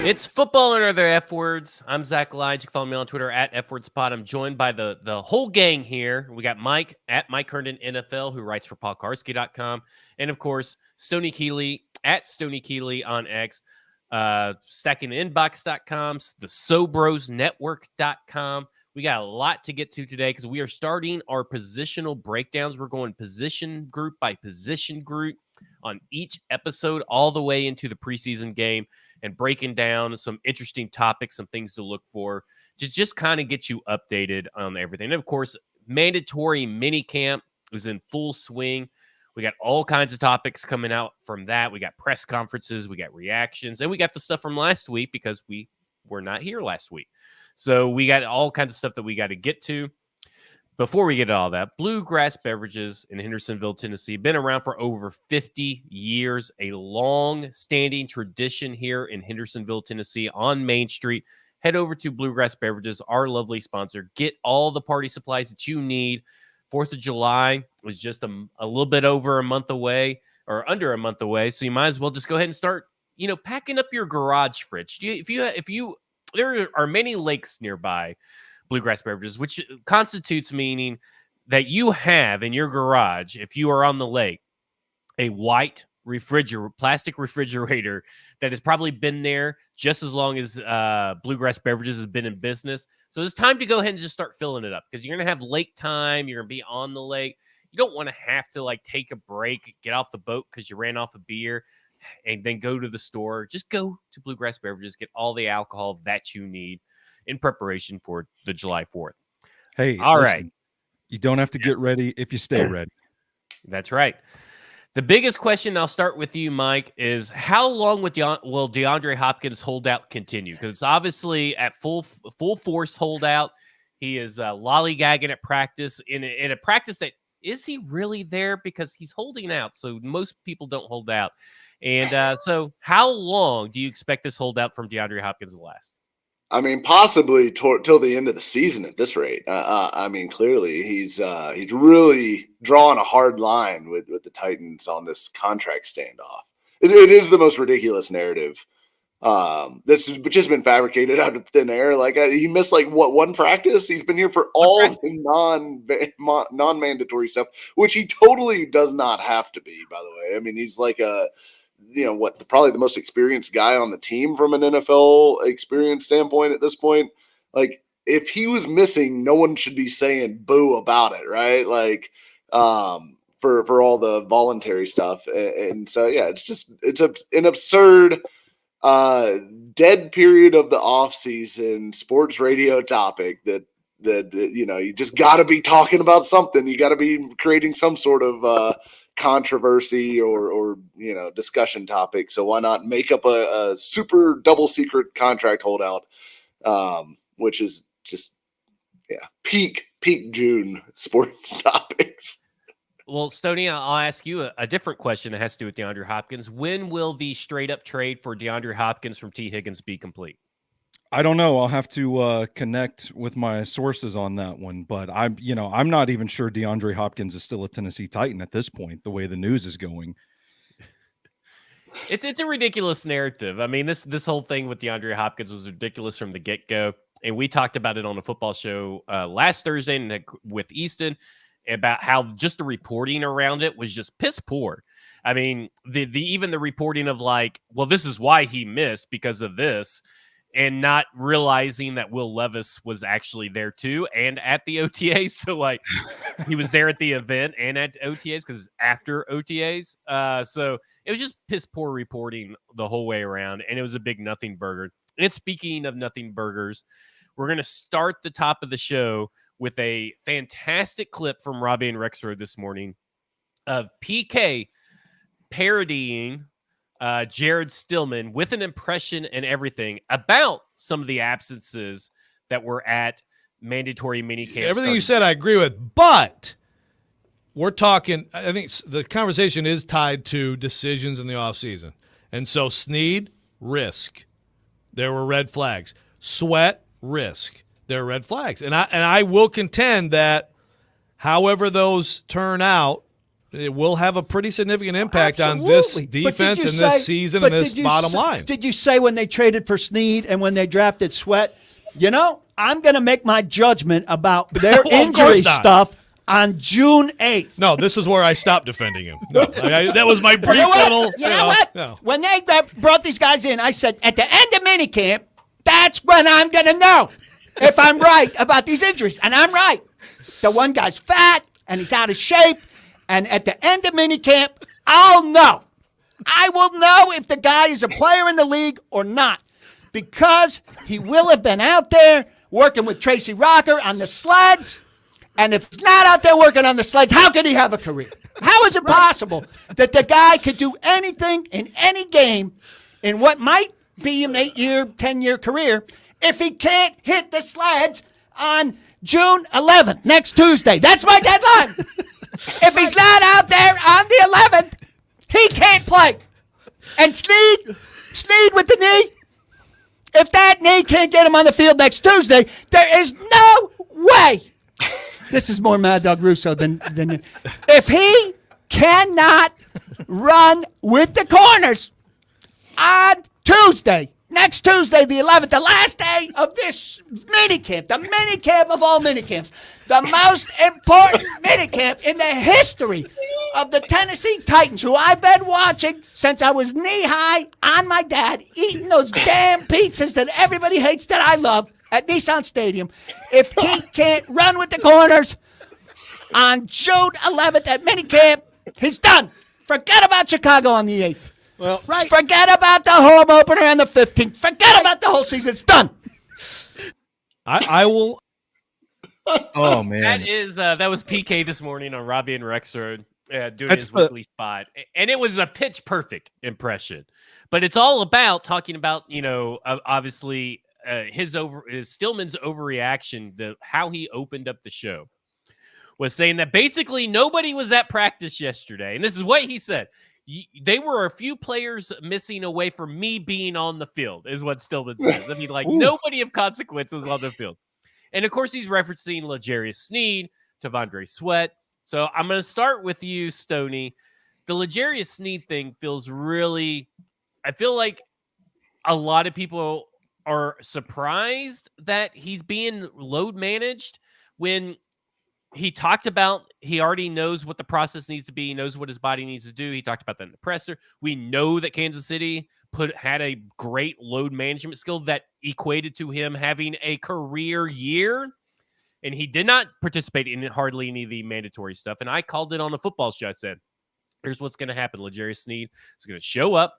It's football and other F words. I'm Zach Lige. You can follow me on Twitter at FWordsPod. I'm joined by the whole gang here. We got Mike at Mike Herndon NFL, who writes for PaulKarski.com. And, of course, Stoney Keeley at Stoney Keeley on X, StackingTheInbox.com, the SoBrosNetwork.com. We got a lot to get to today because we are starting our positional breakdowns. We're going position group by position group on each episode all the way into the preseason game and breaking down some interesting topics, some things to look for to just kind of get you updated on everything. And, of course, mandatory minicamp is in full swing. We got all kinds of topics coming out from that. We got press conferences, we got reactions, and we got the stuff from last week because we were not here last week. So we got all kinds of stuff that we got to get to. Before we get to all that, Bluegrass Beverages in Hendersonville, Tennessee, been around for over 50 years, a long-standing tradition here in Hendersonville, Tennessee on Main Street. Head over to Bluegrass Beverages, our lovely sponsor. Get all the party supplies that you need. 4th of July is just a little bit over a month away, or under a month away, so you might as well just go ahead and start, packing up your garage fridge. There are many lakes nearby Bluegrass Beverages, which constitutes meaning that you have in your garage, if you are on the lake, a white plastic refrigerator that has probably been there just as long as Bluegrass Beverages has been in business. So it's time to go ahead and just start filling it up because you're going to have lake time. You're going to be on the lake. You don't want to have to take a break, get off the boat because you ran off a beer and then go to the store. Just go to Bluegrass Beverages, get all the alcohol that you need in preparation for the July 4th. Hey, all listen, right. You don't have to get ready if you stay ready. That's right. The biggest question, I'll start with you, Mike, is how long will DeAndre Hopkins holdout continue? Because it's obviously at full force holdout. He is lollygagging at practice in a practice that is he really there because he's holding out. So most people don't hold out. And so how long do you expect this holdout from DeAndre Hopkins to last? I mean, possibly till the end of the season at this rate. I mean, clearly he's really drawing a hard line with the Titans on this contract standoff. It is the most ridiculous narrative that's just been fabricated out of thin air. He missed one practice. He's been here for all the non-mandatory stuff, which he totally does not have to be. By the way, I mean he's probably the most experienced guy on the team from an NFL experience standpoint at this point. If he was missing, no one should be saying boo about it, right? For all the voluntary stuff. And so, yeah, it's an absurd dead period of the off season sports radio topic that you just got to be talking about something. You got to be creating some sort of controversy or discussion topic. So why not make up a super double secret contract holdout, which is just peak June sports topics. Well, Stoney, I'll ask you a different question that has to do with DeAndre Hopkins. When will the straight up trade for DeAndre Hopkins from T. Higgins be complete? I don't know. I'll have to connect with my sources on that one, but I'm not even sure DeAndre Hopkins is still a Tennessee Titan at this point, the way the news is going. It's a ridiculous narrative. I mean, this whole thing with DeAndre Hopkins was ridiculous from the get-go, and we talked about it on a football show last Thursday with Easton about how just the reporting around it was just piss poor. I mean, even the reporting of this is why he missed because of this, and not realizing that Will Levis was actually there too and at the OTAs. So he was there at the event and at OTAs because after OTAs. So it was just piss poor reporting the whole way around, and it was a big nothing burger. And speaking of nothing burgers, we're going to start the top of the show with a fantastic clip from Robbie and Rexroad this morning of PK parodying Jared Stillman with an impression and everything about some of the absences that were at mandatory minicamp. Everything you said, I agree with, but we're talking, I think the conversation is tied to decisions in the offseason. And so Sneed, risk. There were red flags. Sweat, risk. There are red flags. And I will contend that however those turn out, it will have a pretty significant impact on this defense and this season and this bottom line. Did you say when they traded for Sneed and when they drafted Sweat, I'm going to make my judgment about their injury stuff on June 8th. No, this is where I stopped defending him. No, that was my brief little. You know what? No. When they brought these guys in, I said, at the end of minicamp, that's when I'm going to know if I'm right about these injuries. And I'm right. The one guy's fat and he's out of shape. And at the end of minicamp, I'll know. I will know if the guy is a player in the league or not, because he will have been out there working with Tracy Rocker on the sleds. And if he's not out there working on the sleds, how could he have a career? How is it possible that the guy could do anything in any game in what might be an 8-year, 10-year career if he can't hit the sleds on June 11th, next Tuesday? That's my deadline. If he's not out there on the 11th, he can't play. And Sneed with the knee, if that knee can't get him on the field next Tuesday, there is no way. This is more Mad Dog Russo than if he cannot run with the corners on Tuesday, next Tuesday, the 11th, the last day of this minicamp, the minicamp of all minicamps, the most important minicamp in the history of the Tennessee Titans, who I've been watching since I was knee-high on my dad, eating those damn pizzas that everybody hates that I love at Nissan Stadium. If he can't run with the corners on June 11th at minicamp, he's done. Forget about Chicago on the 8th. Well, right. Forget about the home opener on the 15th. Forget about the whole season. It's done. I will. Oh man, that was PK this morning on Robbie and Rexford doing his weekly spot, and it was a pitch perfect impression. But it's all about talking about obviously Stillman's overreaction, how he opened up the show, was saying that basically nobody was at practice yesterday, and this is what he said. They were a few players missing away from me being on the field, is what Stillman says. I mean, nobody of consequence was on the field. And, of course, he's referencing L'Jarius Sneed, T'Vondre Sweat. So I'm going to start with you, Stoney. The L'Jarius Sneed thing feels really – I feel like a lot of people are surprised that he's being load managed when – he talked about he already knows what the process needs to be. He knows what his body needs to do. He talked about that in the presser. We know that Kansas City had a great load management skill that equated to him having a career year. And he did not participate in hardly any of the mandatory stuff. And I called it on the football show. I said, here's what's going to happen. L'Jarius Sneed is going to show up.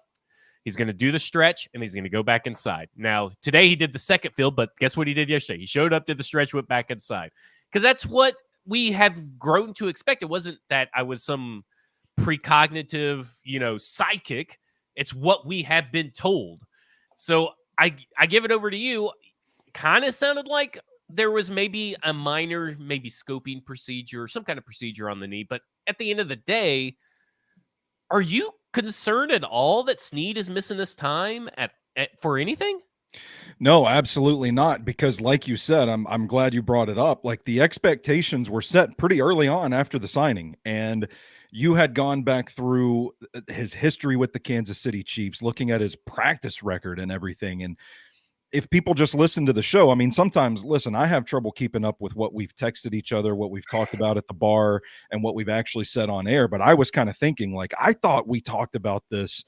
He's going to do the stretch, and he's going to go back inside. Now, today he did the second field, but guess what he did yesterday? He showed up, did the stretch, went back inside. Because that's what we have grown to expect. It wasn't that I was some precognitive, psychic. It's what we have been told. So I give it over to you. Kind of sounded like there was maybe a minor, scoping procedure, some kind of procedure on the knee. But at the end of the day, are you concerned at all that Sneed is missing this time for anything? No, absolutely not. Because like you said, I'm glad you brought it up. Like, the expectations were set pretty early on after the signing, and you had gone back through his history with the Kansas City Chiefs, looking at his practice record and everything. And if people just listen to the show, I mean, sometimes, listen, I have trouble keeping up with what we've texted each other, what we've talked about at the bar, and what we've actually said on air. But I was kind of thinking, I thought we talked about this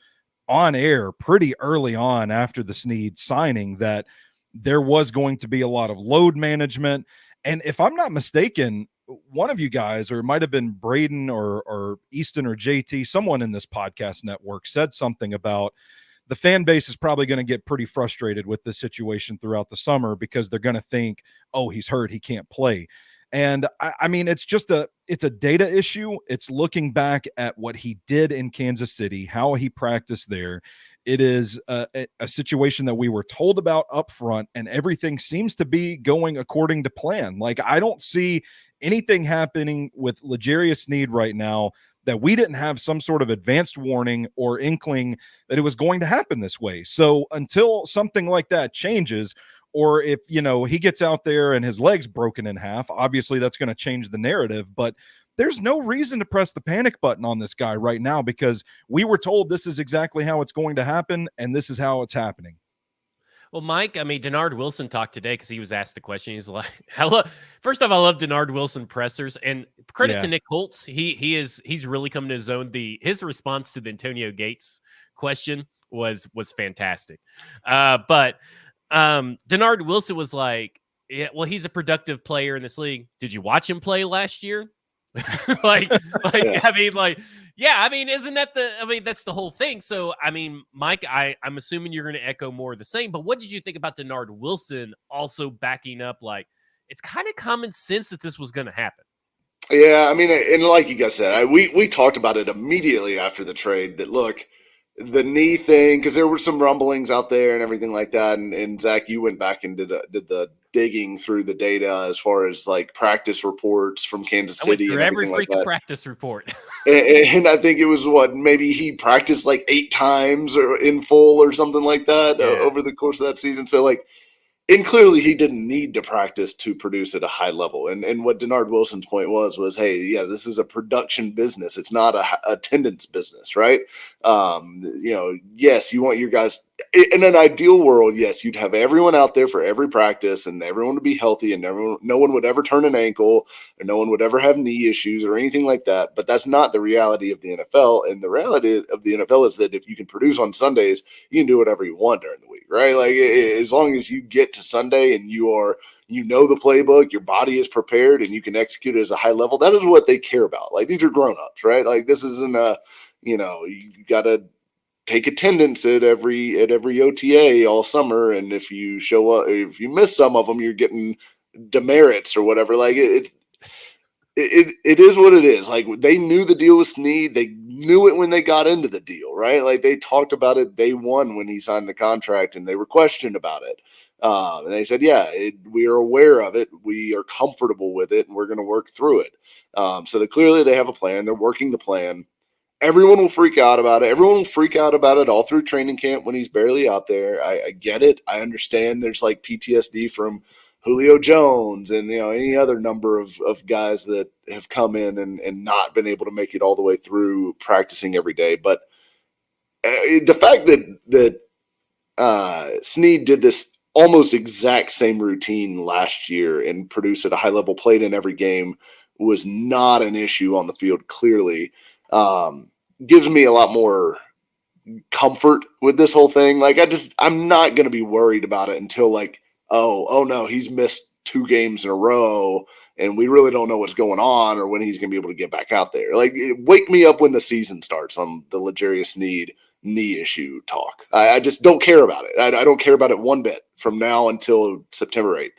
on air pretty early on after the Sneed signing, that there was going to be a lot of load management. And if I'm not mistaken, one of you guys, or it might have been Braden or Easton or JT, someone in this podcast network said something about the fan base is probably going to get pretty frustrated with this situation throughout the summer, because they're going to think, oh, he's hurt, he can't play. And I mean, it's a data issue. It's looking back at what he did in Kansas City, how he practiced there. It is a situation that we were told about up front, and everything seems to be going according to plan. I don't see anything happening with L'Jarius Sneed right now that we didn't have some sort of advanced warning or inkling that it was going to happen this way. So until something like that changes, or if, he gets out there and his leg's broken in half, obviously that's going to change the narrative. But there's no reason to press the panic button on this guy right now because we were told this is exactly how it's going to happen, and this is how it's happening. Well, Mike, I mean, Denard Wilson talked today because he was asked a question. He's like, first off, I love Denard Wilson pressers, and credit to Nick Holtz. He's really coming to his own. His response to the Antonio Gates question was fantastic. But Denard Wilson was like, yeah, well, he's a productive player in this league. Did you watch him play last year? Yeah. I mean, isn't that that's the whole thing. So, I mean, Mike, I'm assuming you're going to echo more of the same, but what did you think about Denard Wilson also backing up? Like, it's kind of common sense that this was going to happen. Yeah, I mean, and like you guys said, we talked about it immediately after the trade that, look, the knee thing, because there were some rumblings out there and everything like that. And Zach, you went back and did the digging through the data as far as like practice reports from Kansas City and every everything like freaking that. practice report. And I think it was maybe he practiced like 8 times or in full or something like that over the course of that season. So like, and clearly he didn't need to practice to produce at a high level. And what Denard Wilson's point was, hey, yeah, this is a production business. It's not a attendance business, right? Yes, you want your guys in an ideal world. Yes, you'd have everyone out there for every practice and everyone would be healthy and no one would ever turn an ankle or no one would ever have knee issues or anything like that. But that's not the reality of the NFL. And the reality of the NFL is that if you can produce on Sundays, you can do whatever you want during the week, right? Like as long as you get to Sunday and you know the playbook, your body is prepared and you can execute it as a high level. That is what they care about. Like these are grown-ups, right? Like this isn't you got to take attendance at every OTA all summer. And if you show up, if you miss some of them, you're getting demerits or whatever. Like it is what it is. Like they knew the deal with Sneed. They knew it when they got into the deal, right? Like they talked about it day one when he signed the contract and they were questioned about it. And they said, yeah, we are aware of it. We are comfortable with it and we're going to work through it. So clearly they have a plan. They're working the plan. Everyone will freak out about it. Everyone will freak out about it all through training camp when he's barely out there. I get it. I understand there's like PTSD from Julio Jones and any other number of guys that have come in and not been able to make it all the way through practicing every day. But the fact that Sneed did this almost exact same routine last year and produced at a high level, played in every game, was not an issue on the field. Clearly, gives me a lot more comfort with this whole thing. Like I'm not going to be worried about it until like, oh no, he's missed 2 games in a row and we really don't know what's going on or when he's going to be able to get back out there. Like wake me up when the season starts on the L'Jarius Sneed knee issue talk. I just don't care about it. I don't care about it one bit from now until September 8th.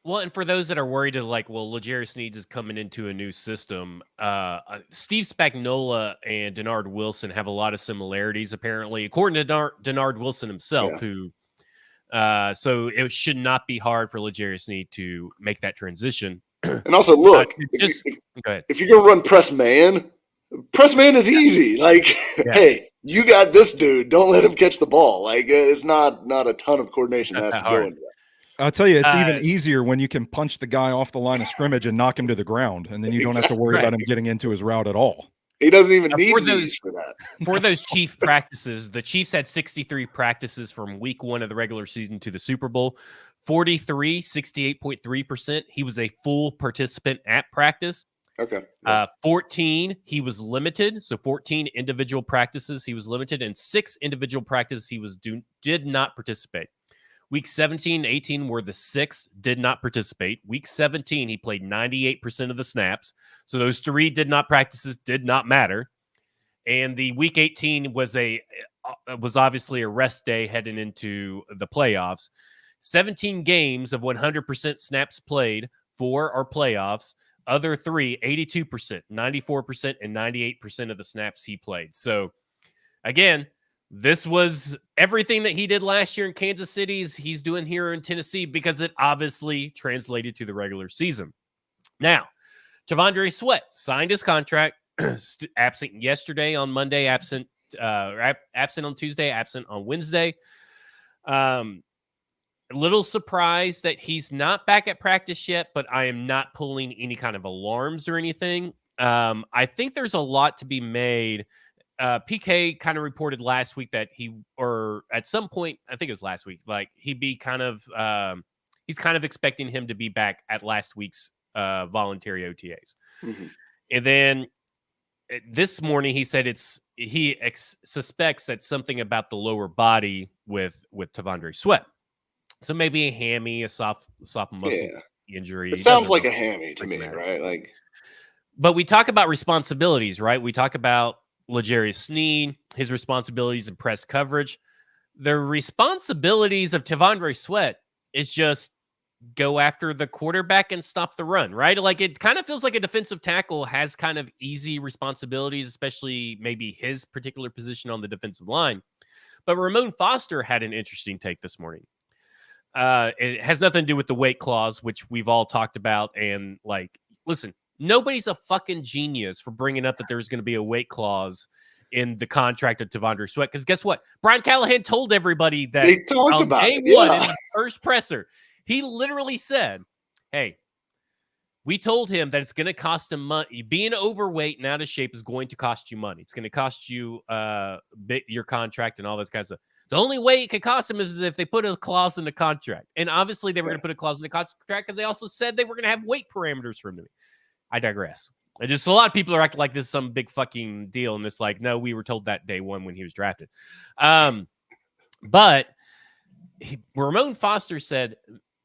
Well, and for those that are worried, L'Jarius Sneed is coming into a new system. Steve Spagnuolo and Denard Wilson have a lot of similarities, apparently, according to Denard Wilson himself, who so it should not be hard for L'Jarius Sneed to make that transition. And also, look, go ahead. If you're going to run press man is easy. Like, hey, you got this dude. Don't let him catch the ball. Like, it's not a ton of coordination that has to go into that. I'll tell you, it's even easier when you can punch the guy off the line of scrimmage and knock him to the ground, and then you don't have to worry about him getting into his route at all. He doesn't even need those for that. For those Chief practices, the Chiefs had 63 practices from week 1 of the regular season to the Super Bowl. 43, 68.3%. He was a full participant at practice. Okay. 14, he was limited. So 14 individual practices, he was limited, and 6 individual practices he did not participate. Week 17 and 18 were the 6 did not participate. Week 17, he played 98% of the snaps. So those 3 did not matter. And the week 18 was obviously a rest day heading into the playoffs. 17 games of 100% snaps played, 4 are playoffs. Other 3, 82%, 94%, and 98% of the snaps he played. So again, this was everything that he did last year in Kansas City he's doing here in Tennessee because it obviously translated to the regular season. Now, T'Vondre Sweat signed his contract, absent yesterday on Monday, absent on Tuesday, absent on Wednesday. A little surprised that he's not back at practice yet, but I am not pulling any kind of alarms or anything. I think there's a lot to be made. PK kind of reported last week that or at some point, I think it was last week, like he'd be kind of, he's kind of expecting him to be back at last week's voluntary OTAs. Mm-hmm. And then this morning he said he suspects that something about the lower body with T'Vondre Sweat. So maybe a hammy, a soft muscle injury. It sounds like a hammy to me, right? Like, but we talk about responsibilities, right? We talk about L'Jarius Sneed, his responsibilities in press coverage. The responsibilities of T'Vondre Sweat is just go after the quarterback and stop the run, right? Like it kind of feels like a defensive tackle has kind of easy responsibilities, especially maybe his particular position on the defensive line. But Ramon Foster had an interesting take this morning. It has nothing to do with the weight clause, which we've all talked about. And like, listen, nobody's a fucking genius for bringing up that there's going to be a weight clause in the contract of T'Vondre Sweat. Because guess what? Brian Callahan told everybody that they talked about day it. one in the first presser. He literally said, hey, we told him that it's going to cost him money. Being overweight and out of shape is going to cost you money. It's going to cost you your contract and all this kind of stuff. The only way it could cost him is if they put a clause in the contract. And obviously they were going to put a clause in the contract because they also said they were going to have weight parameters for him. I digress. Just a lot of people are acting like this is some big fucking deal. And it's like, no, we were told that day one when he was drafted. But Ramon Foster said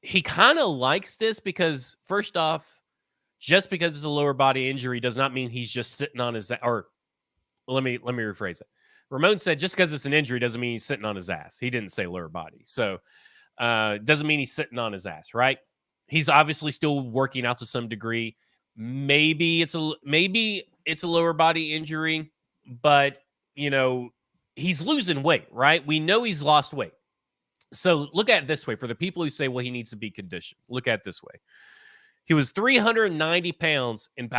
he kind of likes this because first off, just because it's a lower body injury does not mean he's just sitting on his, or let me rephrase it. Ramon said just because it's an injury doesn't mean he's sitting on his ass. He didn't say lower body. So doesn't mean he's sitting on his ass, right? He's obviously still working out to some degree. Maybe it's a lower body injury, but you know, he's losing weight, right? We know he's lost weight. So look at it this way. For the people who say, well, he needs to be conditioned, look at it this way. He was 390 pounds. And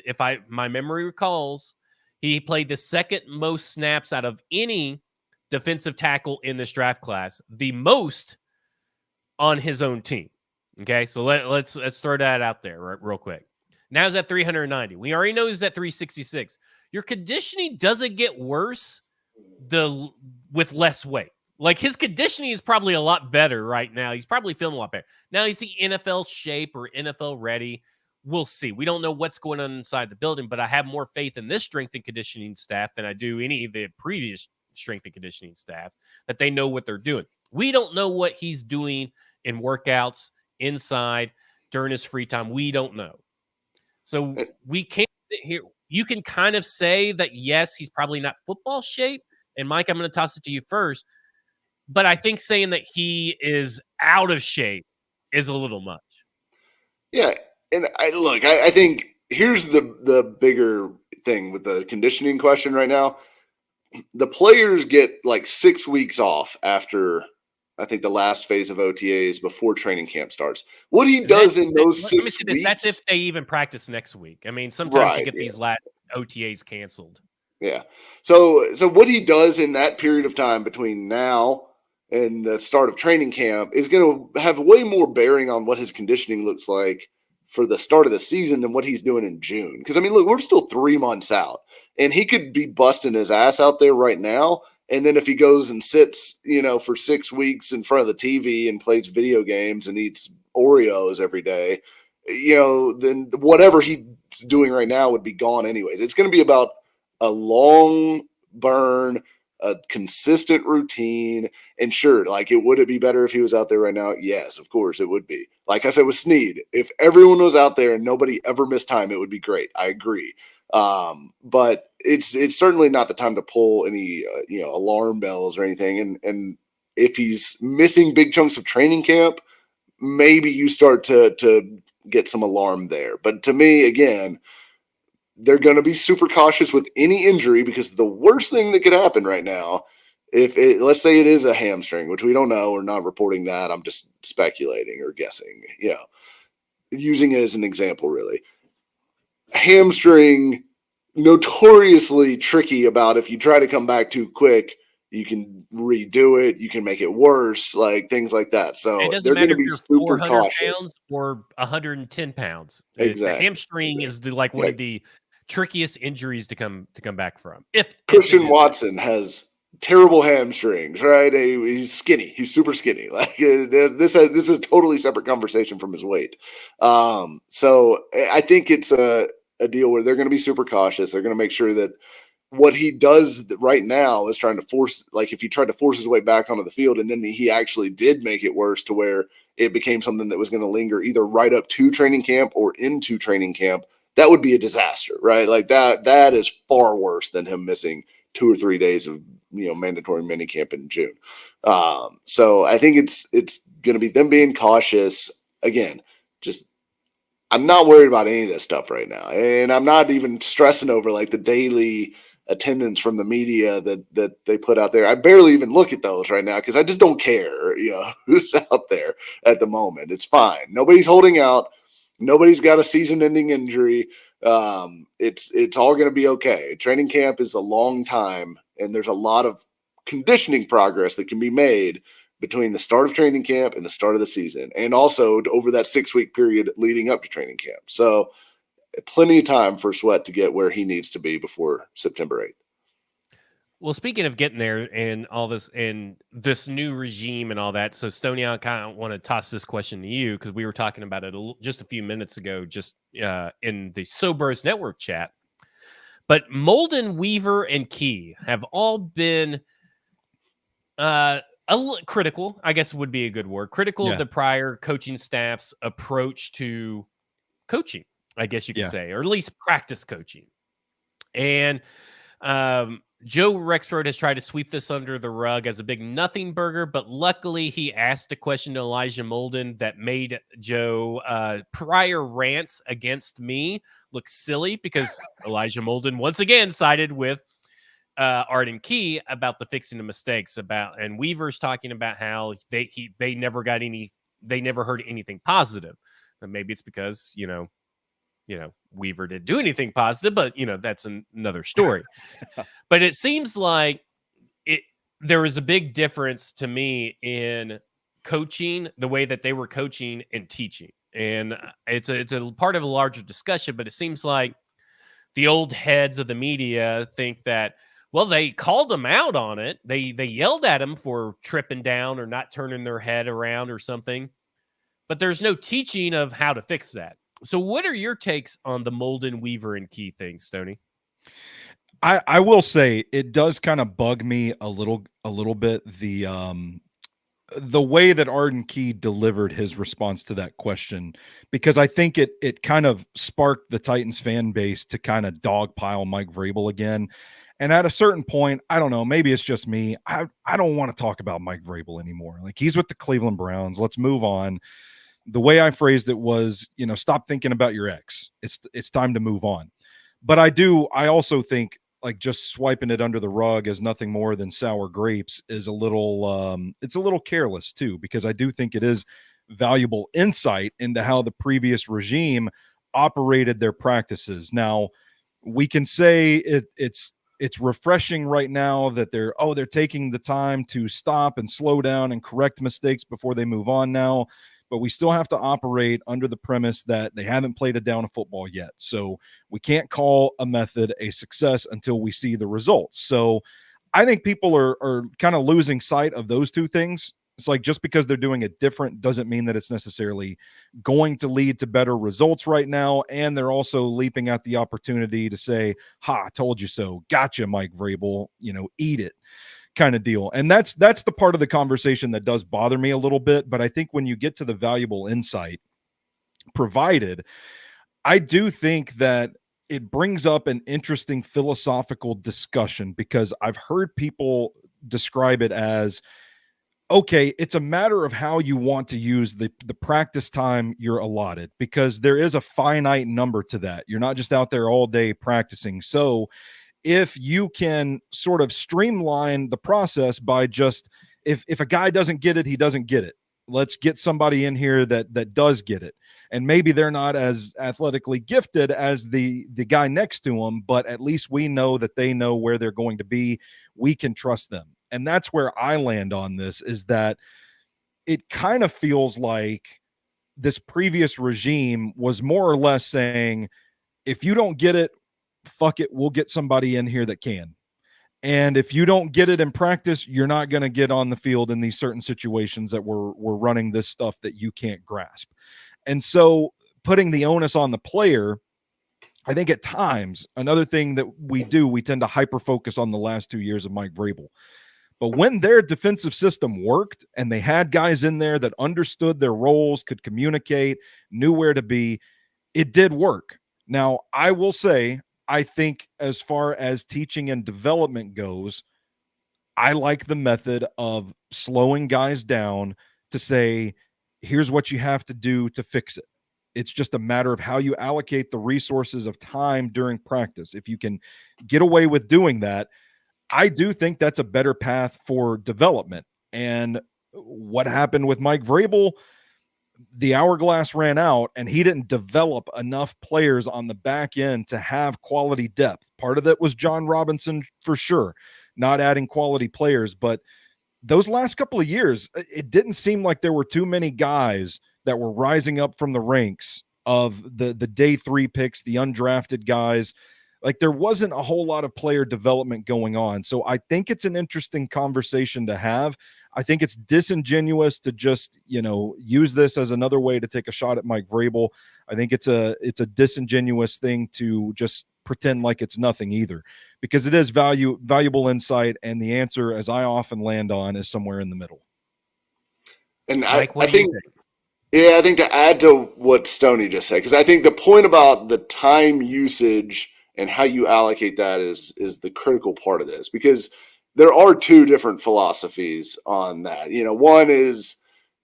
if my memory recalls, he played the second most snaps out of any defensive tackle in this draft class, the most on his own team. Okay, so let's throw that out there real quick. Now he's at 390. We already know he's at 366. Your conditioning doesn't get worse with less weight. Like his conditioning is probably a lot better right now. He's probably feeling a lot better. Now he's the NFL shape or NFL ready. We'll see. We don't know what's going on inside the building, but I have more faith in this strength and conditioning staff than I do any of the previous strength and conditioning staff, that they know what they're doing. We don't know what he's doing in workouts inside during his free time. We don't know. So we can't sit here. You can kind of say that, yes, he's probably not football shape. And Mike, I'm going to toss it to you first. But I think saying that he is out of shape is a little much. Yeah. And I think here's the bigger thing with the conditioning question right now. The players get like 6 weeks off after, I think, the last phase of OTAs before training camp starts. What he does in those 6 weeks. That's if they even practice next week. I mean, sometimes you get these last OTAs canceled. Yeah. So what he does in that period of time between now and the start of training camp is going to have way more bearing on what his conditioning looks like for the start of the season than what he's doing in June. Because, I mean, look, we're still 3 months out, and he could be busting his ass out there right now. And then if he goes and sits, for 6 weeks in front of the TV and plays video games and eats Oreos every day, then whatever he's doing right now would be gone anyways. It's going to be about a long burn, a consistent routine. And sure, would it be better if he was out there right now? Yes, of course it would be. Like I said with Sneed, if everyone was out there and nobody ever missed time, it would be great. I agree. But it's certainly not the time to pull any, alarm bells or anything. And if he's missing big chunks of training camp, maybe you start to get some alarm there. But to me, again, they're going to be super cautious with any injury, because the worst thing that could happen right now, let's say it is a hamstring, which we don't know, we're not reporting that. I'm just speculating or guessing, using it as an example, really. Hamstring, notoriously tricky about if you try to come back too quick, you can redo it, you can make it worse, like things like that. So they're going to be super cautious. Pounds or 110 pounds. Exactly. The hamstring is one of the trickiest injuries to come back from. If Christian Watson has terrible hamstrings, right? He's skinny. He's super skinny. Like this is a totally separate conversation from his weight. So I think it's a deal where they're going to be super cautious. They're going to make sure that what he does right now is trying to force, like if he tried to force his way back onto the field and then he actually did make it worse to where it became something that was going to linger either right up to training camp or into training camp, that would be a disaster, right? Like that is far worse than him missing 2 or 3 days of, mandatory minicamp in June. So I think it's going to be them being cautious. Again, I'm not worried about any of this stuff right now. And I'm not even stressing over like the daily attendance from the media that they put out there. I barely even look at those right now because I just don't care, who's out there at the moment. It's fine. Nobody's holding out. Nobody's got a season-ending injury. It's all going to be okay. Training camp is a long time, and there's a lot of conditioning progress that can be made between the start of training camp and the start of the season, and also over that 6-week period leading up to training camp. So plenty of time for Sweat to get where he needs to be before September 8th. Well, speaking of getting there and all this and this new regime and all that, so Stoney, I kind of want to toss this question to you because we were talking about it just a few minutes ago, just in the Sobros Network chat. But Molden, Weaver, and Key have all been critical, I guess would be a good word, critical of the prior coaching staff's approach to coaching, I guess you could say, or at least practice coaching. And Joe Rexrode has tried to sweep this under the rug as a big nothing burger, but luckily he asked a question to Elijah Molden that made Joe prior rants against me look silly because Elijah Molden once again sided with Arden Key about the fixing the mistakes and Weaver's talking about how they never heard anything positive. And maybe it's because, Weaver didn't do anything positive, but that's another story. But it seems like there was a big difference to me in coaching, the way that they were coaching and teaching. And it's a part of a larger discussion, but it seems like the old heads of the media think that, well, they called them out on it. They yelled at them for tripping down or not turning their head around or something. But there's no teaching of how to fix that. So what are your takes on the Molden, Weaver, and Key things, Stoney? I will say it does kind of bug me a little bit the way that Arden Key delivered his response to that question, because I think it kind of sparked the Titans fan base to kind of dogpile Mike Vrabel again. And at a certain point, I don't know, maybe it's just me. I don't want to talk about Mike Vrabel anymore. Like, he's with the Cleveland Browns. Let's move on. The way I phrased it was, stop thinking about your ex. It's time to move on. But I also think like just swiping it under the rug as nothing more than sour grapes is a little, it's a little careless too, because I do think it is valuable insight into how the previous regime operated their practices. Now, we can say it's refreshing right now that they're taking the time to stop and slow down and correct mistakes before they move on now. But we still have to operate under the premise that they haven't played a down of football yet. So we can't call a method a success until we see the results. So I think people are kind of losing sight of those two things. It's like, just because they're doing it different doesn't mean that it's necessarily going to lead to better results right now. And they're also leaping at the opportunity to say, I told you so. Gotcha, Mike Vrabel, eat it. Kind of deal. And that's the part of the conversation that does bother me a little bit. But I think when you get to the valuable insight provided, I do think that it brings up an interesting philosophical discussion, because I've heard people describe it as, okay, it's a matter of how you want to use the practice time you're allotted, because there is a finite number to that. You're not just out there all day practicing. So if you can sort of streamline the process by just, if a guy doesn't get it, he doesn't get it. Let's get somebody in here that does get it. And maybe they're not as athletically gifted as the guy next to them, but at least we know that they know where they're going to be. We can trust them. And that's where I land on this, is that it kind of feels like this previous regime was more or less saying, if you don't get it, fuck it, we'll get somebody in here that can. And if you don't get it in practice, you're not going to get on the field in these certain situations that we're running this stuff that you can't grasp. And so putting the onus on the player, I think at times, another thing that we tend to hyper-focus on the last 2 years of Mike Vrabel. But when their defensive system worked and they had guys in there that understood their roles, could communicate, knew where to be, it did work. Now, I will say, I think as far as teaching and development goes, I like the method of slowing guys down to say, here's what you have to do to fix it. It's just a matter of how you allocate the resources of time during practice. If you can get away with doing that, I do think that's a better path for development. And what happened with Mike Vrabel, the hourglass ran out and he didn't develop enough players on the back end to have quality depth. Part of that was John Robinson for sure, not adding quality players. But those last couple of years, it didn't seem like there were too many guys that were rising up from the ranks of the day 3 picks, the undrafted guys. Like there wasn't a whole lot of player development going on. So I think it's an interesting conversation to have. I think it's disingenuous to just, use this as another way to take a shot at Mike Vrabel. I think it's a disingenuous thing to just pretend like it's nothing either, because it is valuable insight. And the answer, as I often land on, is somewhere in the middle. And Mike, I think, yeah, I think to add to what Stoney just said, because I think the point about the time usage and how you allocate that is the critical part of this, because there are 2 different philosophies on that. One is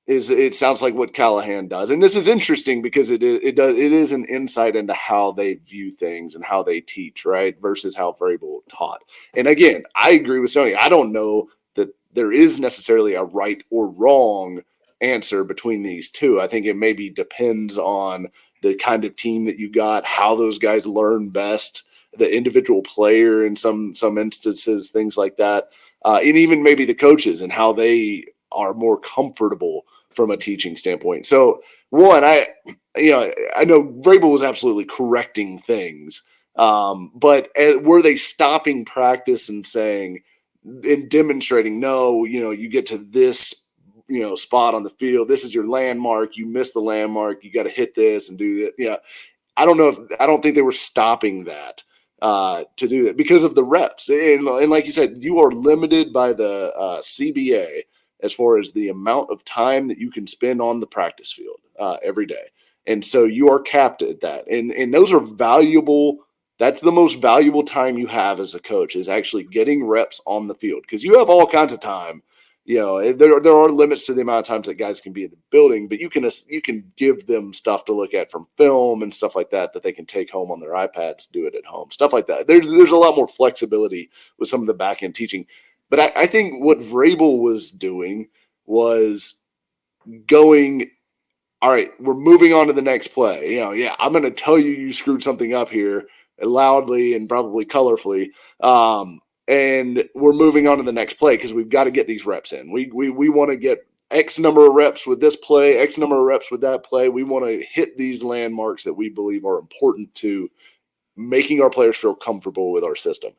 it sounds like what Callahan does, and this is interesting because it is an insight into how they view things and how they teach, right, versus how Vrabel taught. And again, I agree with Stoney. I don't know that there is necessarily a right or wrong answer between these 2. I think it maybe depends on the kind of team that you got, how those guys learn best, the individual player in some instances, things like that, and even maybe the coaches and how they are more comfortable from a teaching standpoint. So one, I know Vrabel was absolutely correcting things, but were they stopping practice and saying and demonstrating, no, you get to this spot on the field, this is your landmark, you missed the landmark, you got to hit this and do that. I don't think they were stopping that to do that because of the reps. And like you said, you are limited by the CBA as far as the amount of time that you can spend on the practice field every day. And so you are capped at that. And those are valuable. That's the most valuable time you have as a coach, is actually getting reps on the field, because you have all kinds of time. There are limits to the amount of times that guys can be in the building, but you can give them stuff to look at from film and stuff like that they can take home on their iPads, do it at home, stuff like that. There's a lot more flexibility with some of the back end teaching. But I think what Vrabel was doing was going, all right, we're moving on to the next play. I'm going to tell you screwed something up here loudly and probably colorfully. And we're moving on to the next play because we've got to get these reps in. We want to get X number of reps with this play, X number of reps with that play. We want to hit these landmarks that we believe are important to making our players feel comfortable with our system.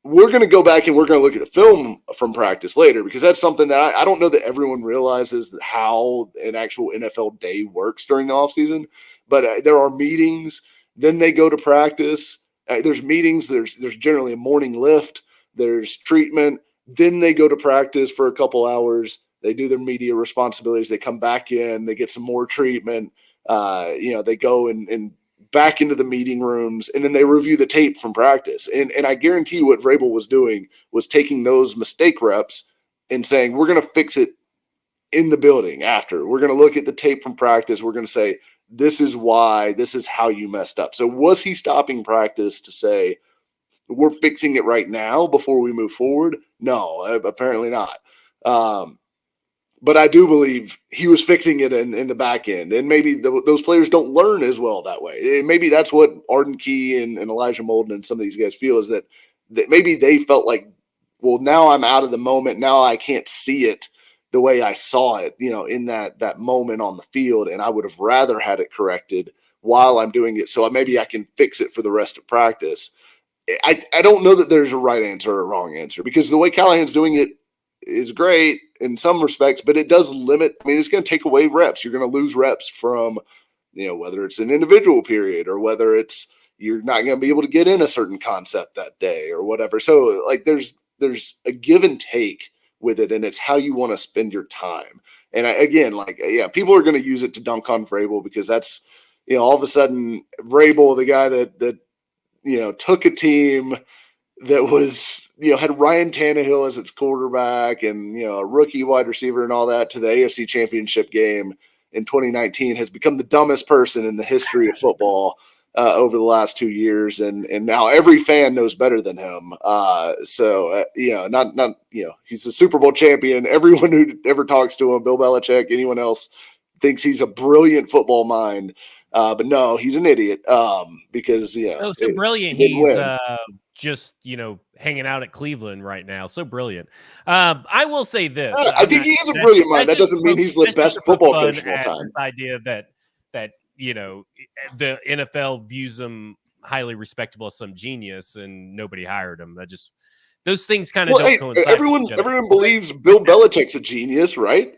We're going to go back and we're going to look at the film from practice later, because that's something that I don't know that everyone realizes how an actual NFL day works during the offseason. But there are meetings, then they go to practice. There's meetings, there's generally a morning lift, there's treatment, then they go to practice for a couple hours. They do their media responsibilities. They come back in, they get some more treatment. They go and back into the meeting rooms, and then they review the tape from practice. And I guarantee what Vrabel was doing was taking those mistake reps and saying, we're going to fix it in the building after. We're going to look at the tape from practice. We're going to say, this is why, this is how you messed up. So was he stopping practice to say, we're fixing it right now before we move forward? No, apparently not. But I do believe he was fixing it in the back end. And maybe those players don't learn as well that way. And maybe that's what Arden Key and Elijah Molden and some of these guys feel, is that maybe they felt like, well, now I'm out of the moment. Now I can't see it the way I saw it, in that moment on the field. And I would have rather had it corrected while I'm doing it, so maybe I can fix it for the rest of practice. I don't know that there's a right answer or a wrong answer, because the way Callahan's doing it is great in some respects, but it does limit. I mean, it's going to take away reps. You're going to lose reps from, whether it's an individual period or whether it's you're not going to be able to get in a certain concept that day or whatever. So like there's a give and take with it, and it's how you want to spend your time. And people are going to use it to dunk on Vrabel, because that's, all of a sudden Vrabel, the guy that took a team that was, had Ryan Tannehill as its quarterback and, a rookie wide receiver and all that, to the AFC Championship game in 2019, has become the dumbest person in the history of football over the last 2 years. And now every fan knows better than him. He's a Super Bowl champion. Everyone who ever talks to him, Bill Belichick, anyone else, thinks he's a brilliant football mind. But no, he's an idiot. Because so brilliant. He's just hanging out at Cleveland right now. So brilliant. I will say this. I think he is a brilliant mind. That doesn't mean he's the best football coach of all time. This idea that the NFL views him highly respectable as some genius and nobody hired him. Those things kind of don't coincide. Everyone believes Bill Belichick's a genius, right?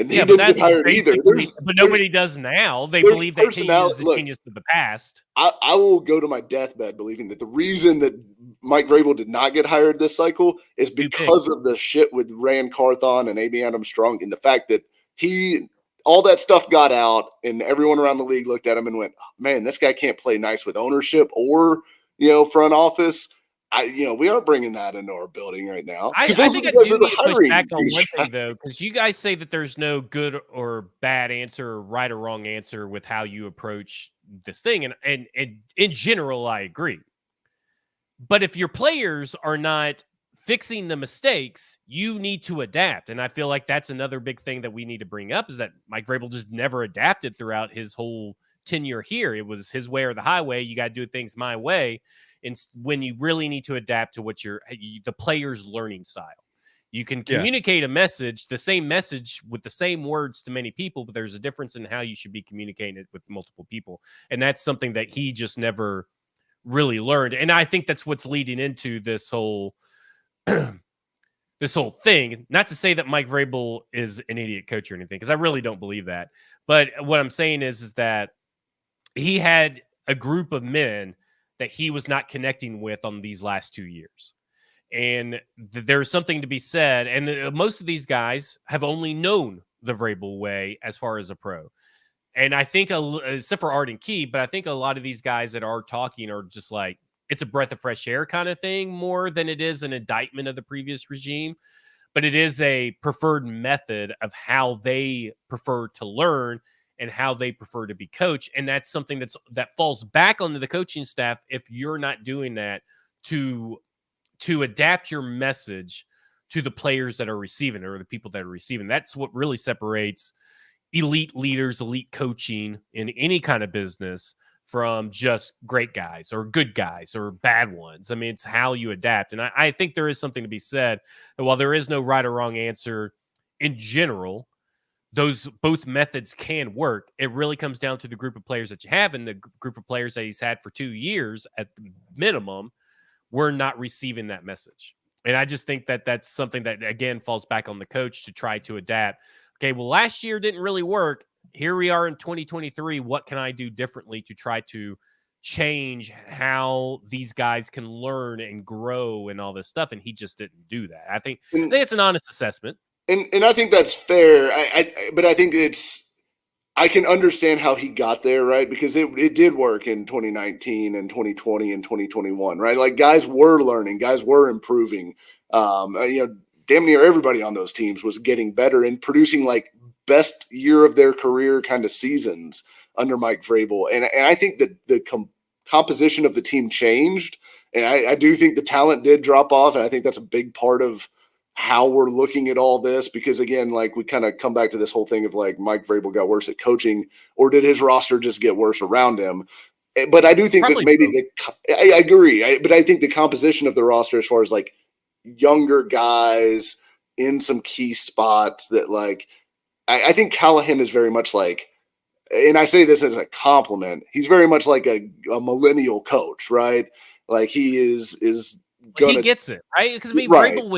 And he didn't get hired either. But nobody does now. They believe that he is the genius of the past. I will go to my deathbed believing that the reason that Mike Vrabel did not get hired this cycle is because of the shit with Rand Carthon and A.B. Adam Strong, and the fact that all that stuff got out, and everyone around the league looked at him and went, oh, man, this guy can't play nice with ownership or, front office. We aren't bringing that into our building right now. I think I do need to push back on one thing, though, because you guys say that there's no good or bad answer, or right or wrong answer with how you approach this thing. And in general, I agree. But if your players are not fixing the mistakes, you need to adapt. And I feel like that's another big thing that we need to bring up, is that Mike Vrabel just never adapted throughout his whole tenure here. It was his way or the highway. You got to do things my way. And when you really need to adapt to what the player's learning style, you can communicate a message, the same message with the same words to many people, but there's a difference in how you should be communicating it with multiple people. And that's something that he just never really learned. And I think that's what's leading into this whole thing. Not to say that Mike Vrabel is an idiot coach or anything, because I really don't believe that. But what I'm saying is that he had a group of men that he was not connecting with on these last 2 years. And there's something to be said. And most of these guys have only known the Vrabel way as far as a pro. And I think, except for Arden Key, but I think a lot of these guys that are talking are just like, it's a breath of fresh air kind of thing, more than it is an indictment of the previous regime. But it is a preferred method of how they prefer to learn and how they prefer to be coached. And that's something that falls back onto the coaching staff if you're not doing that to adapt your message to the players that are receiving it, or the people that are receiving. That's what really separates elite leaders, elite coaching in any kind of business from just great guys or good guys or bad ones. I mean, it's how you adapt. And I think there is something to be said that while there is no right or wrong answer in general, both methods can work. It really comes down to the group of players that you have, and the group of players that he's had for 2 years at the minimum were not receiving that message. And I just think that that's something that, again, falls back on the coach to try to adapt. Okay, well, last year didn't really work. Here we are in 2023. What can I do differently to try to change how these guys can learn and grow and all this stuff? And he just didn't do that. I think it's an honest assessment. And I think that's fair. But I think I can understand how he got there, right? Because it did work in 2019 and 2020 and 2021, right? Like, guys were learning, guys were improving. Damn near everybody on those teams was getting better and producing like best year of their career kind of seasons under Mike Vrabel. And I think that the composition of the team changed. And I do think the talent did drop off. And I think that's a big part of how we're looking at all this, because again, like, we kind of come back to this whole thing of like, Mike Vrabel got worse at coaching, or did his roster just get worse around him? But I do think probably that maybe I agree. But I think the composition of the roster, as far as like younger guys in some key spots that, like, I think Callahan is very much like, and I say this as a compliment, he's very much like a millennial coach, right? Like he is He gonna gets it, right? Because I mean, right. Vrabel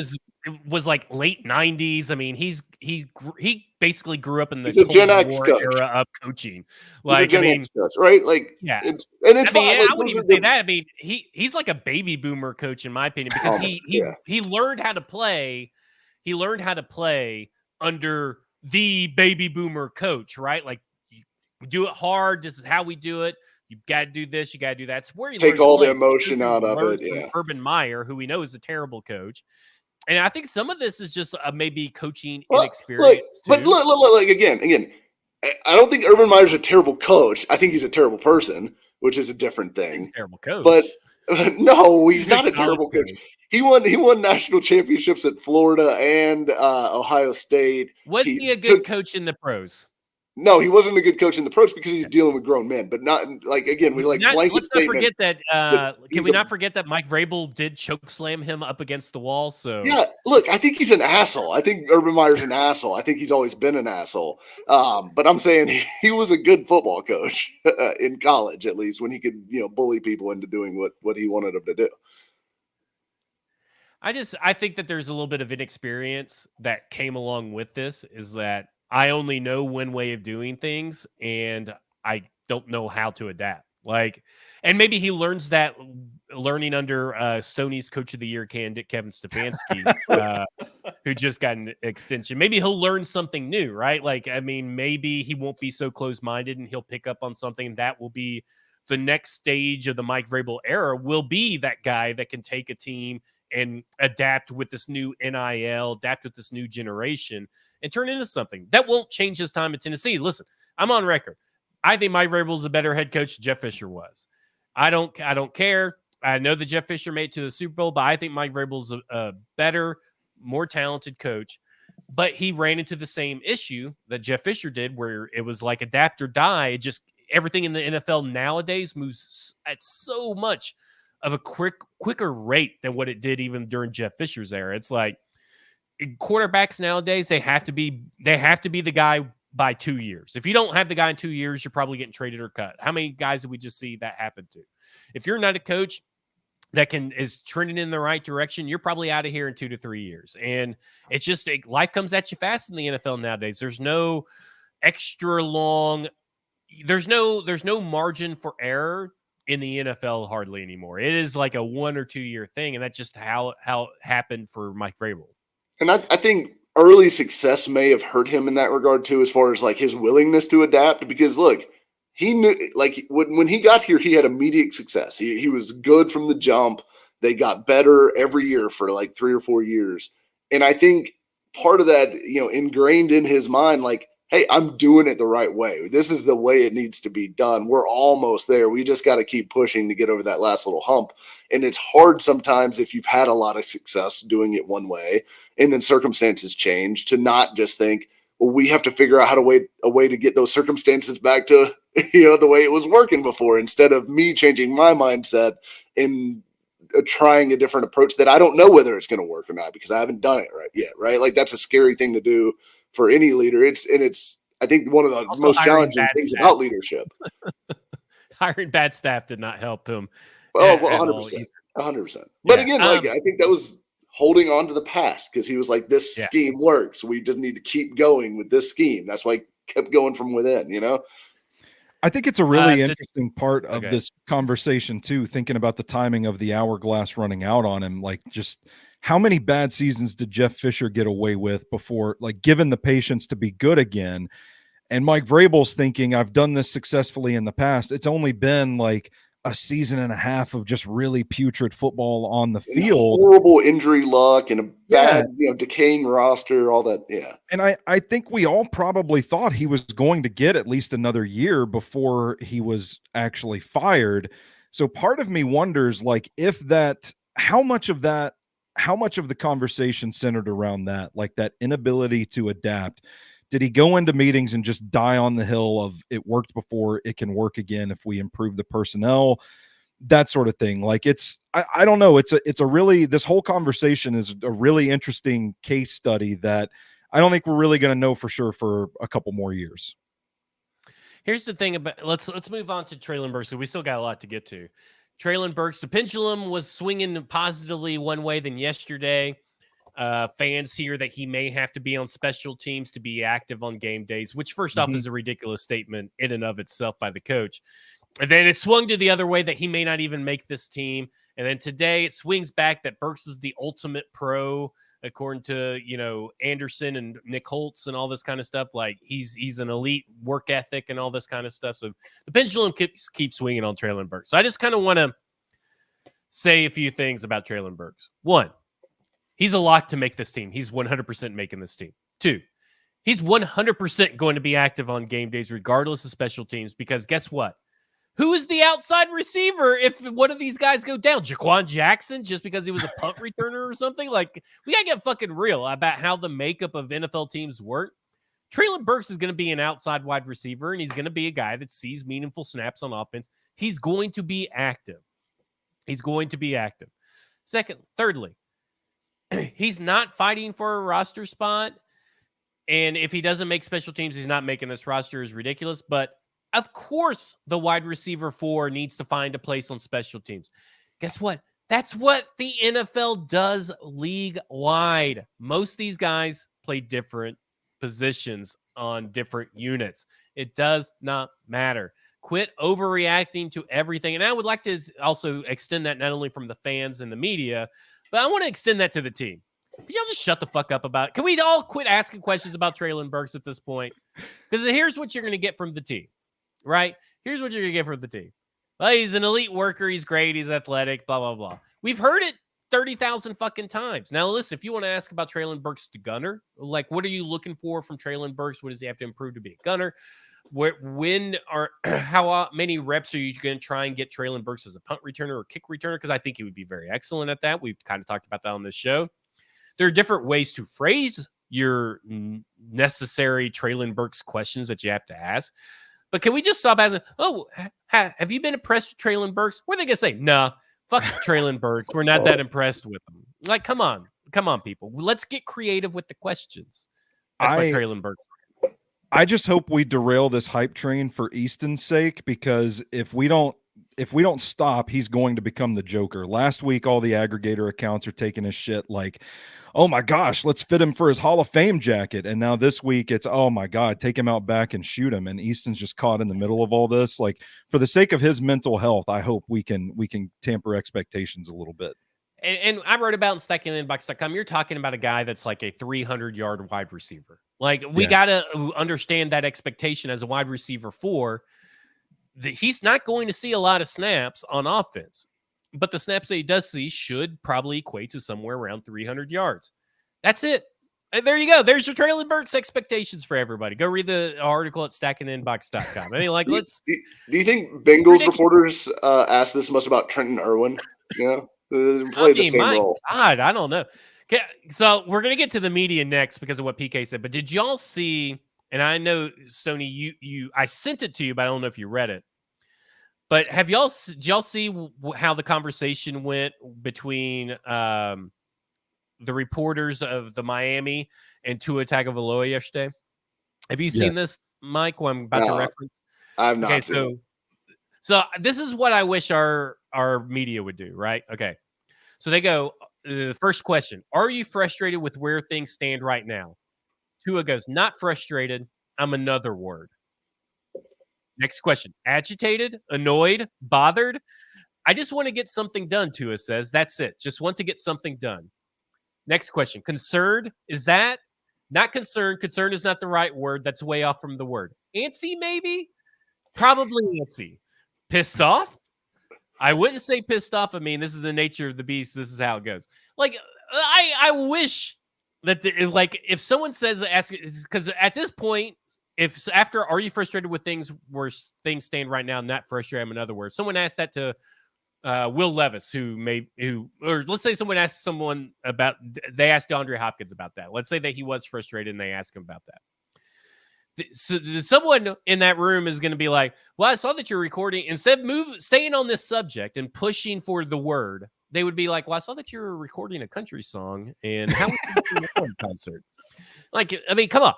was like late 90s. I mean, he basically grew up in the He's a Gen Cold X War coach. era of coaching. He's a Like, I Gen mean, X coach, right? Like, yeah. it's I fine. mean, Like, I wouldn't those even are say the- that. I mean, he's like a baby boomer coach in my opinion because yeah. he learned how to play. He learned how to play under the baby boomer coach, right? Like, we do it hard. This is how we do it. You got to do this. You got to do that. It's where he Take learned all to the play. emotion He out of learned it. from Yeah. Urban Meyer, who we know is a terrible coach. And I think some of this is just maybe coaching Well, inexperience but too. look, like again, I don't think Urban Meyer's a terrible coach. I think he's a terrible person, which is a different He's thing. a terrible coach. But no, he's not a college terrible coach. He won national championships at Florida and Ohio State. Was he a good coach in the pros? No, he wasn't a good coach in the pros because he's dealing with grown men. But not like again, we like blanket Let's not statement. forget that. Can he's we not forget that Mike Vrabel did choke slam him up against the wall? So Yeah, look, I think he's an asshole. I think Urban Meyer's an asshole. I think he's always been an asshole. But I'm saying he was a good football coach in college, at least, when he could, bully people into doing what he wanted them to do. I think that there's a little bit of inexperience that came along with this. Is that I only know one way of doing things, and I don't know how to adapt. Like, and maybe he learns that learning under Stoney's Coach of the Year candidate Kevin Stefanski, who just got an extension. Maybe he'll learn something new, right? Like, I mean, maybe he won't be so close-minded, and he'll pick up on something that will be the next stage of the Mike Vrabel era. Will be that guy that can take a team and adapt with this new NIL, adapt with this new generation, and turn into something. That won't change his time in Tennessee. Listen, I'm on record. I think Mike Vrabel is a better head coach than Jeff Fisher was. I don't care. I know that Jeff Fisher made it to the Super Bowl, but I think Mike Vrabel is a better, more talented coach. But he ran into the same issue that Jeff Fisher did, where it was like adapt or die. It just everything in the NFL nowadays moves at so much of a quicker rate than what it did even during Jeff Fisher's era. It's like quarterbacks nowadays, they have to be the guy by 2 years. If you don't have the guy in 2 years, you're probably getting traded or cut. How many guys did we just see that happen to? If you're not a coach that is trending in the right direction, you're probably out of here in 2 to 3 years. And it's just life comes at you fast in the NFL nowadays. There's no extra long. There's no margin for error in the NFL hardly anymore. It is like a 1 or 2 year thing, and that's just how it happened for Mike Vrabel. And I think early success may have hurt him in that regard too, as far as like his willingness to adapt. Because look, he knew like when he got here, he had immediate success. He was good from the jump. They got better every year for like 3 or 4 years. And I think part of that, ingrained in his mind, like, hey, I'm doing it the right way. This is the way it needs to be done. We're almost there. We just got to keep pushing to get over that last little hump. And it's hard sometimes if you've had a lot of success doing it one way and then circumstances change to not just think, well, we have to figure out a way to get those circumstances back to, the way it was working before, instead of me changing my mindset and trying a different approach that I don't know whether it's going to work or not because I haven't done it right yet. Right. Like that's a scary thing to do for any leader. It's I think one of the Also most challenging things staff. about leadership. Hiring bad staff did not help him. Well, 100%. 100%. But again, I think that was holding on to the past because he was like, this scheme works. We just need to keep going with this scheme. That's why he kept going from within, I think it's a really interesting part of this conversation too, thinking about the timing of the hourglass running out on him. Like, just how many bad seasons did Jeff Fisher get away with before, like, given the patience to be good again? And Mike Vrabel's thinking, I've done this successfully in the past. It's only been like a season and a half of just really putrid football on the field. Horrible injury luck and a bad, decaying roster, all that. Yeah. And I think we all probably thought he was going to get at least another year before he was actually fired. So part of me wonders, like, how much of the conversation centered around that, like that inability to adapt. Did he go into meetings and just die on the hill of it worked before, it can work again if we improve the personnel, that sort of thing? Like, I don't know. This whole conversation is a really interesting case study that I don't think we're really going to know for sure for a couple more years. Here's the thing about let's move on to Treylon Burks. So we still got a lot to get to. Treylon Burks, the pendulum was swinging positively one way than yesterday. Fans hear that he may have to be on special teams to be active on game days, which first off is a ridiculous statement in and of itself by the coach. And then it swung to the other way that he may not even make this team. And then today it swings back that Burks is the ultimate pro, according to, Anderson and Nick Holtz and all this kind of stuff. Like he's an elite work ethic and all this kind of stuff. So the pendulum keeps swinging on Treylon Burks. So I just kind of want to say a few things about Treylon Burks. One, he's a lock to make this team. He's 100% making this team. Two, he's 100% going to be active on game days, regardless of special teams, because guess what? Who is the outside receiver if one of these guys go down? Jaquan Jackson, just because he was a punt returner or something? Like, we got to get fucking real about how the makeup of NFL teams work. Treylon Burks is going to be an outside wide receiver, and he's going to be a guy that sees meaningful snaps on offense. He's going to be active. Thirdly, he's not fighting for a roster spot. And if he doesn't make special teams, he's not making this roster is ridiculous. But of course, the wide receiver 4 needs to find a place on special teams. Guess what? That's what the NFL does league-wide. Most of these guys play different positions on different units. It does not matter. Quit overreacting to everything. And I would like to also extend that not only from the fans and the media, but I want to extend that to the team. Could y'all just shut the fuck up about it? Can we all quit asking questions about Treylon Burks at this point? Because here's what you're going to get from the team. Right? Here's what you're going to get from the team. Well, he's an elite worker. He's great. He's athletic, blah, blah, blah. We've heard it 30,000 fucking times. Now, listen, if you want to ask about Treylon Burks to gunner, like, what are you looking for from Treylon Burks? What does he have to improve to be a gunner? How many reps are you going to try and get Treylon Burks as a punt returner or kick returner? Because I think he would be very excellent at that. We've kind of talked about that on this show. There are different ways to phrase your necessary Treylon Burks questions that you have to ask. But can we just stop asking, have you been impressed with Treylon Burks? What are they going to say? Nah, fuck Treylon Burks. We're not that impressed with him. Like, come on, people. Let's get creative with the questions. That's my Treylon Burks. I just hope we derail this hype train for Easton's sake, because if we don't stop, he's going to become the Joker. Last week, all the aggregator accounts are taking his shit like, oh my gosh, let's fit him for his Hall of Fame jacket. And now this week it's, oh my God, take him out back and shoot him. And Easton's just caught in the middle of all this. Like, for the sake of his mental health, I hope we can tamper expectations a little bit. And I wrote about in StackingInbox.com, you're talking about a guy that's like a 300-yard wide receiver. Like, we got to understand that expectation as a wide receiver 4. He's not going to see a lot of snaps on offense, but the snaps that he does see should probably equate to somewhere around 300 yards. That's it. And there you go. There's your Treylon Burks expectations for everybody. Go read the article at StackingInbox.com. I mean, like, do you think Bengals reporters asked this much about Trenton Irwin? Played the same role. God, I don't know. Okay, so we're gonna get to the media next because of what PK said. But did y'all see? And I know, Stoney, I sent it to you, but I don't know if you read it. But did y'all see how the conversation went between the reporters of the Miami and Tua Tagovailoa yesterday? Have you seen this, Mike? What I'm about to reference. I have not. Okay, so this is what I wish our media would do, right? Okay, so they go. The first question: are you frustrated with where things stand right now? Tua goes, not frustrated. I'm another word. Next question: agitated, annoyed, bothered? I just want to get something done, Tua says. That's it. Just want to get something done. Next question: concerned? Is that not concerned? Concerned is not the right word. That's way off from the word. Antsy, maybe? Probably antsy. Pissed off? I wouldn't say pissed off. I mean, this is the nature of the beast. This is how it goes. Like, I wish that, if someone says, ask, because at this point, if after, are you frustrated with things where things stand right now? Not frustrated, I'm another word. Someone asked that to Will Levis, or let's say someone asked someone about, they asked DeAndre Hopkins about that. Let's say that he was frustrated and they asked him about that. So someone in that room is going to be like, well, I saw that you're recording. Instead of staying on this subject and pushing for the word, they would be like, well, I saw that you were recording a country song, and how was you doing a concert? Like, I mean, come on.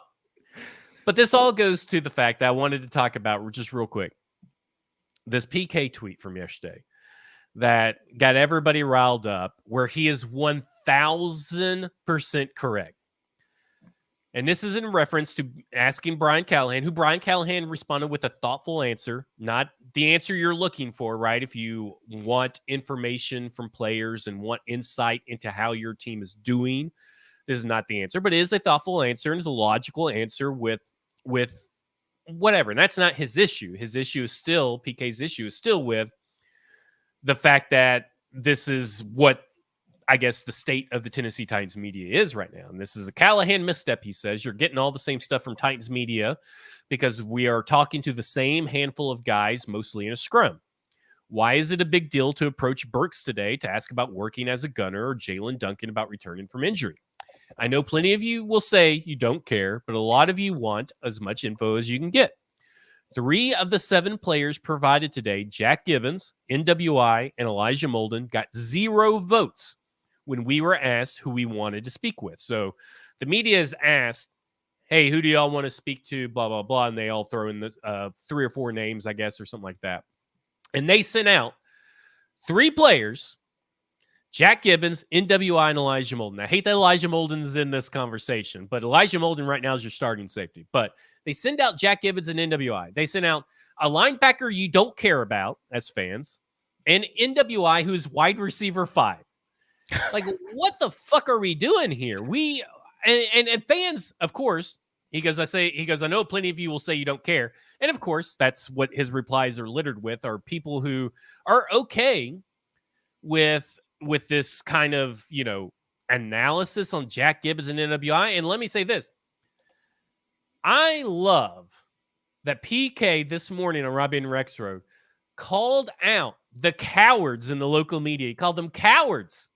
But this all goes to the fact that I wanted to talk about just real quick. This PK tweet from yesterday that got everybody riled up, where he is 1,000% correct. And this is in reference to asking Brian Callahan, who Brian Callahan responded with a thoughtful answer, not the answer you're looking for, right? If you want information from players and want insight into how your team is doing, this is not the answer, but it is a thoughtful answer and is a logical answer with whatever. And that's not his issue. His issue is still, PK's issue is still with the fact that this is what I guess the state of the Tennessee Titans media is right now. And this is a Callahan misstep, he says. You're getting all the same stuff from Titans media because we are talking to the same handful of guys, mostly in a scrum. Why is it a big deal to approach Burks today to ask about working as a gunner or Jalen Duncan about returning from injury? I know plenty of you will say you don't care, but a lot of you want as much info as you can get. 3 of the 7 players provided today, Jack Gibbons, NWI, and Elijah Molden, got 0 votes when we were asked who we wanted to speak with. So the media is asked, hey, who do y'all want to speak to, blah, blah, blah, and they all throw in the 3 or 4 names, I guess, or something like that. And they sent out 3 players, Jack Gibbons, NWI, and Elijah Molden. I hate that Elijah Molden's in this conversation, but Elijah Molden right now is your starting safety. But they send out Jack Gibbons and NWI. They send out a linebacker you don't care about as fans, and NWI, who's wide receiver 5. Like, what the fuck are we doing here? And fans, of course, he goes, I know plenty of you will say you don't care. And of course, that's what his replies are littered with, are people who are okay with this kind of, analysis on Jack Gibbons and NWI. And let me say this. I love that PK this morning on Robbie and Rex Road called out the cowards in the local media. He called them cowards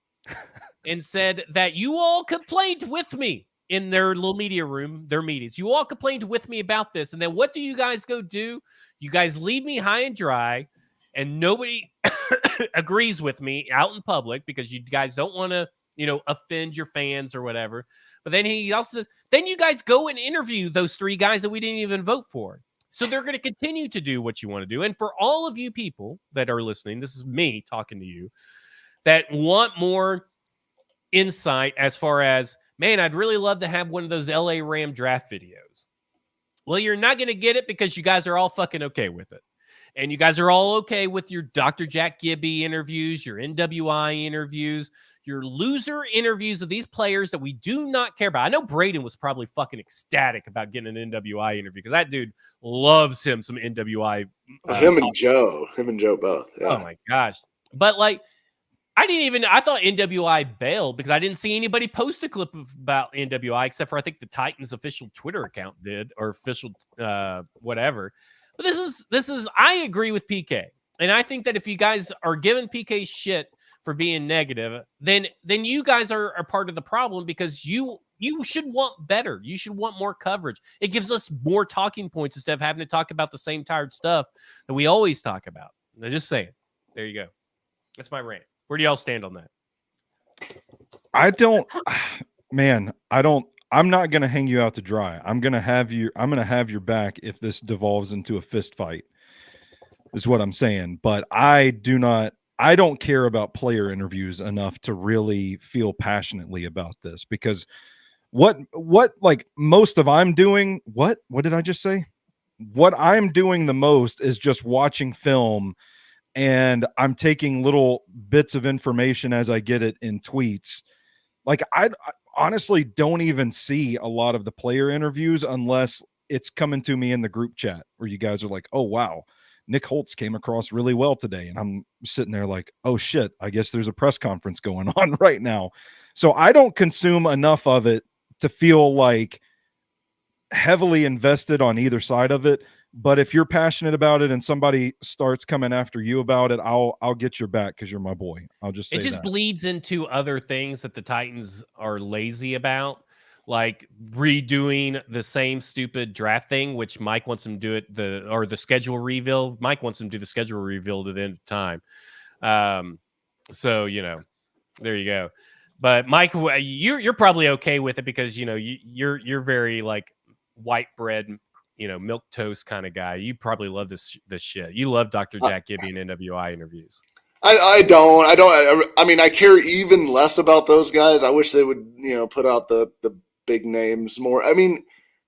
and said that you all complained with me in their little media room, their meetings. You all complained with me about this. And then what do you guys go do? You guys leave me high and dry, and nobody agrees with me out in public because you guys don't want to, offend your fans or whatever. But then he also says, then you guys go and interview those 3 guys that we didn't even vote for. So they're going to continue to do what you want to do. And for all of you people that are listening, this is me talking to you, that want more insight as far as, man, I'd really love to have one of those LA Ram draft videos. Well, you're not going to get it because you guys are all fucking okay with it. And you guys are all okay with your Dr. Jack Gibby interviews, your NWI interviews, your loser interviews of these players that we do not care about. I know Braden was probably fucking ecstatic about getting an NWI interview because that dude loves him some NWI. Him and Joe both. Yeah. Oh my gosh. But I thought NWI bailed because I didn't see anybody post a clip about NWI except for I think the Titans official Twitter account did, or official whatever. But this is I agree with PK. And I think that if you guys are giving PK shit for being negative, then you guys are part of the problem because you should want better. You should want more coverage. It gives us more talking points instead of having to talk about the same tired stuff that we always talk about. I'm just saying. There you go. That's my rant. Where do y'all stand on that? I'm not going to hang you out to dry. I'm going to have your back if this devolves into a fist fight, is what I'm saying. But I don't care about player interviews enough to really feel passionately about this, because what most of I'm doing, what did I just say? What I'm doing the most is just watching film, and I'm taking little bits of information as I get it in tweets. I honestly don't even see a lot of the player interviews unless it's coming to me in the group chat where you guys are like, oh, wow, Nick Holtz came across really well today. And I'm sitting there like, oh, shit, I guess there's a press conference going on right now. So I don't consume enough of it to feel like heavily invested on either side of it. But if you're passionate about it and somebody starts coming after you about it, I'll get your back because you're my boy. I'll just say it just that. Bleeds into other things that the Titans are lazy about, like redoing the same stupid draft thing, which Mike wants them to do the schedule reveal. Mike wants them to do the schedule reveal at the end of time. So there you go. But Mike, you're probably okay with it because you're very white bread, milk toast kind of guy. You probably love this shit. You love Dr. Jack Gibby and NWI interviews. I don't. I mean, I care even less about those guys. I wish they would, put out the big names more. I mean,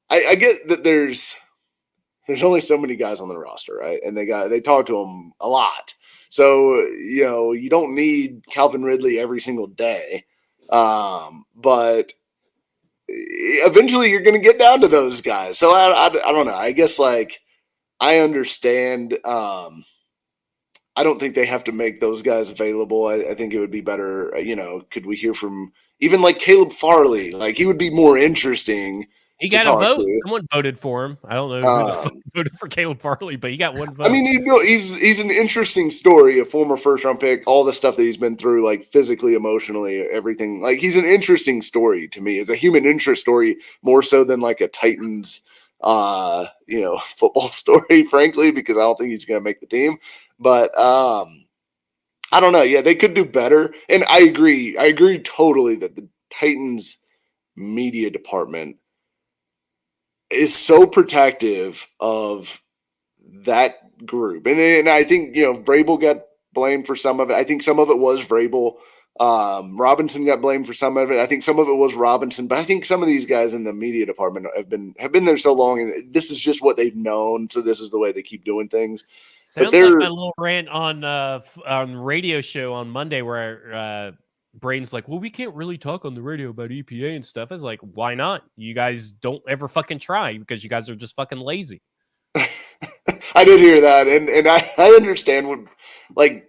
I get that there's only so many guys on the roster, right? And they talk to them a lot. So, you don't need Calvin Ridley every single day. But eventually you're going to get down to those guys. So I don't know. I guess I understand. I don't think they have to make those guys available. I think it would be better. Could we hear from even Caleb Farley? He would be more interesting. He got a vote. Someone voted for him. I don't know who the fuck voted for Caleb Farley, but he got one vote. I mean, he's an interesting story, a former first-round pick, all the stuff that he's been through, physically, emotionally, everything. He's an interesting story to me. It's a human interest story more so than a Titans, football story, frankly, because I don't think he's going to make the team. But I don't know. Yeah, they could do better. And I agree. I agree totally that the Titans media department is so protective of that group. And I think, Vrabel got blamed for some of it. I think some of it was Vrabel. Robinson got blamed for some of it. I think some of it was Robinson, but I think some of these guys in the media department have been there so long, and this is just what they've known. So this is the way they keep doing things. Sounds like my little rant on radio show on Monday where Braden's like, well, we can't really talk on the radio about EPA and stuff. I was like, why not? You guys don't ever fucking try because you guys are just fucking lazy. I did hear that, and I understand what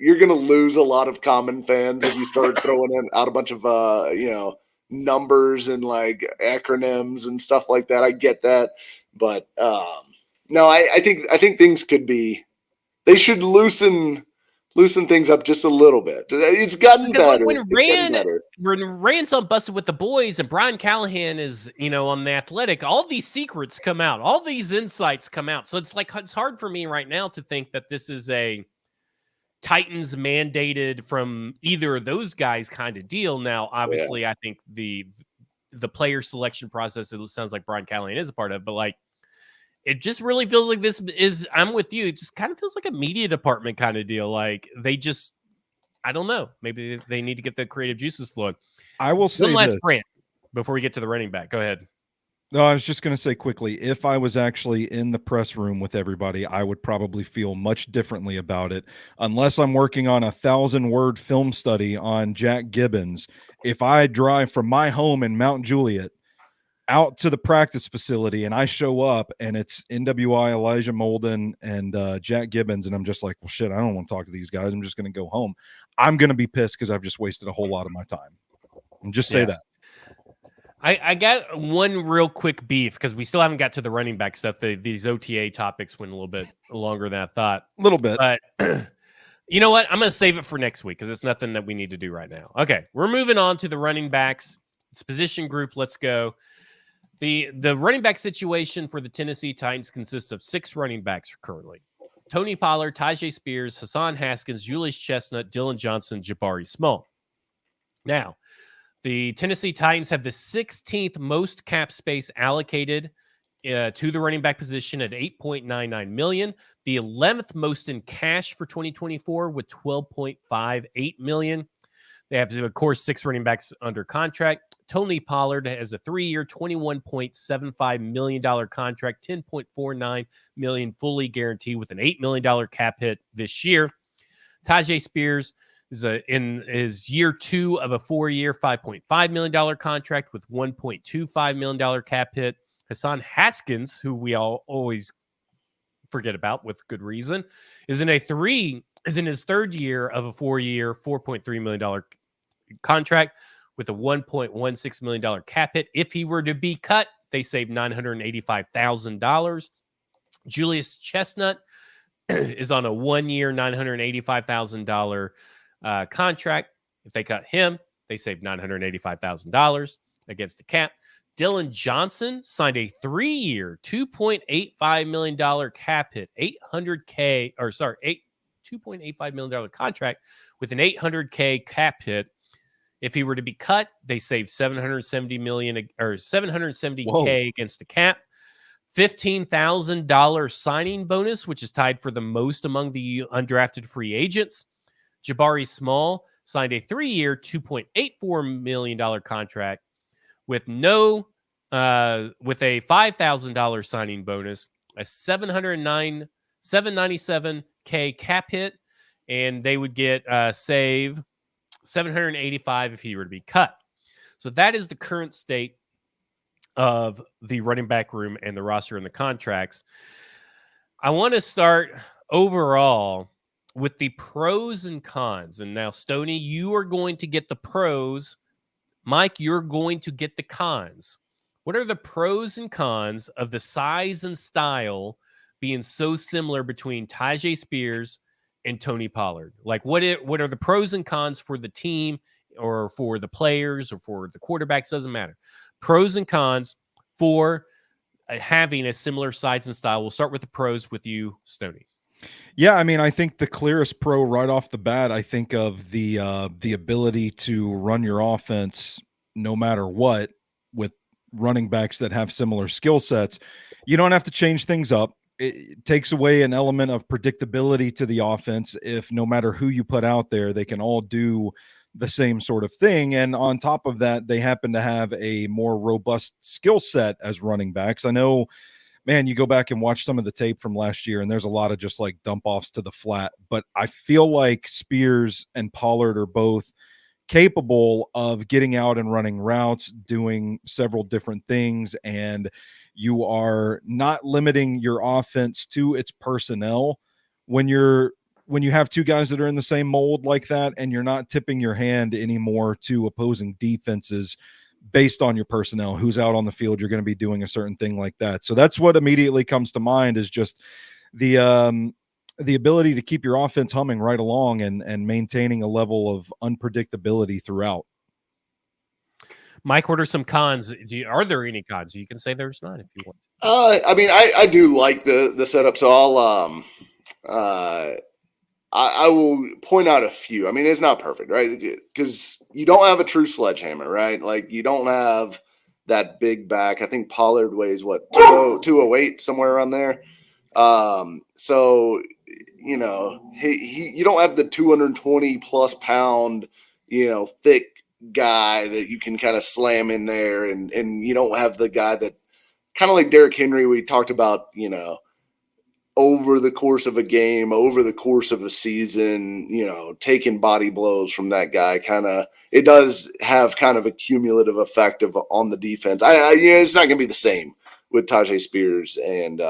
you're gonna lose a lot of common fans if you start throwing out a bunch of numbers and acronyms and stuff like that. I get that, but no, I think things could be. They should loosen things up just a little bit. It's gotten better. When Rand's on Busted with the Boys and Brian Callahan is, on The Athletic, all these secrets come out. All these insights come out. So it's hard for me right now to think that this is a Titans mandated from either of those guys kind of deal. Now, obviously, I think the player selection process, it sounds like Brian Callahan is a part of, but it just really feels like this is, I'm with you. It just kind of feels like a media department kind of deal. They just, I don't know. Maybe they need to get the creative juices flowing. I will say one last this rant before we get to the running back. Go ahead. No, I was just going to say quickly, if I was actually in the press room with everybody, I would probably feel much differently about it. Unless I'm working on a 1,000-word film study on Jack Gibbons, if I drive from my home in Mount Juliet out to the practice facility and I show up and it's NWI, Elijah Molden, and Jack Gibbons, and I'm just like, well, shit, I don't want to talk to these guys. I'm just going to go home. I'm going to be pissed because I've just wasted a whole lot of my time. And just say that. I got one real quick beef because we still haven't got to the running back stuff. These OTA topics went a little bit longer than I thought. A little bit. But you know what? I'm going to save it for next week because it's nothing that we need to do right now. Okay, we're moving on to the running backs. It's position group. Let's go. The running back situation for the Tennessee Titans consists of 6 running backs currently. Tony Pollard, Tyjae Spears, Hassan Haskins, Julius Chestnut, Dylan Johnson, Jabari Small. Now, the Tennessee Titans have the 16th most cap space allocated to the running back position at $8.99 million. The 11th most in cash for 2024 with $12.58 million. They have, of course, 6 running backs under contract. Tony Pollard has a 3-year, $21.75 million contract, $10.49 million fully guaranteed with an $8 million cap hit this year. Tyjae Spears is in his year 2 of a 4-year, $5.5 million contract with $1.25 million cap hit. Hassan Haskins, who we all always forget about with good reason, is in his 3rd year of a 4-year, $4.3 million contract with a $1.16 million cap hit. If he were to be cut, they save $985,000. Julius Chestnut is on a 1-year, $985,000 contract. If they cut him, they save $985,000 against the cap. Dylan Johnson signed a 3-year, $2.85 million cap hit, $2.85 million contract with an $800K cap hit. If he were to be cut, they save $770K against the cap. $15,000 signing bonus, which is tied for the most among the undrafted free agents. Jabari Small signed a 3-year, $2.84 million contract with a $5,000 signing bonus, a $797K cap hit, and they would get save $785 if he were to be cut. So that is the current state of the running back room and the roster and the contracts. I want to start overall with the pros and cons. And now, Stoney, you are going to get the pros. Mike, you're going to get the cons. What are the pros and cons of the size and style being so similar between Tyjae Spears and Tony Pollard? Like, what are the pros and cons for the team or for the players or for the quarterbacks? Doesn't matter. Pros and cons for having a similar size and style. We'll start with the pros with you, Stoney. Yeah, I mean, I think the clearest pro right off the bat, I think of the ability to run your offense no matter what with running backs that have similar skill sets. You don't have to change things up. It takes away an element of predictability to the offense if no matter who you put out there, they can all do the same sort of thing. And on top of that, they happen to have a more robust skill set as running backs. I know, man, you go back and watch some of the tape from last year, and there's a lot of just like dump offs to the flat. But I feel like Spears and Pollard are both capable of getting out and running routes, doing several different things, and you are not limiting your offense to its personnel when you have two guys that are in the same mold like that, and you're not tipping your hand anymore to opposing defenses based on your personnel, who's out on the field, you're going to be doing a certain thing like that. So that's what immediately comes to mind is just the ability to keep your offense humming right along and maintaining a level of unpredictability throughout. Mike, what are some cons? Are there any cons? You can say there's not if you want. I mean, I do like the setup, so I will point out a few. I mean, it's not perfect, right? Because you don't have a true sledgehammer, right? Like you don't have that big back. I think Pollard weighs what 208 somewhere around there. So you know you don't have the 220 plus pound thick guy that you can kind of slam in there, and you don't have the guy that kind of like Derrick Henry we talked about, over the course of a game, over the course of a season, taking body blows from that guy. It does have kind of a cumulative effect on the defense. It's not going to be the same with Tyjae Spears and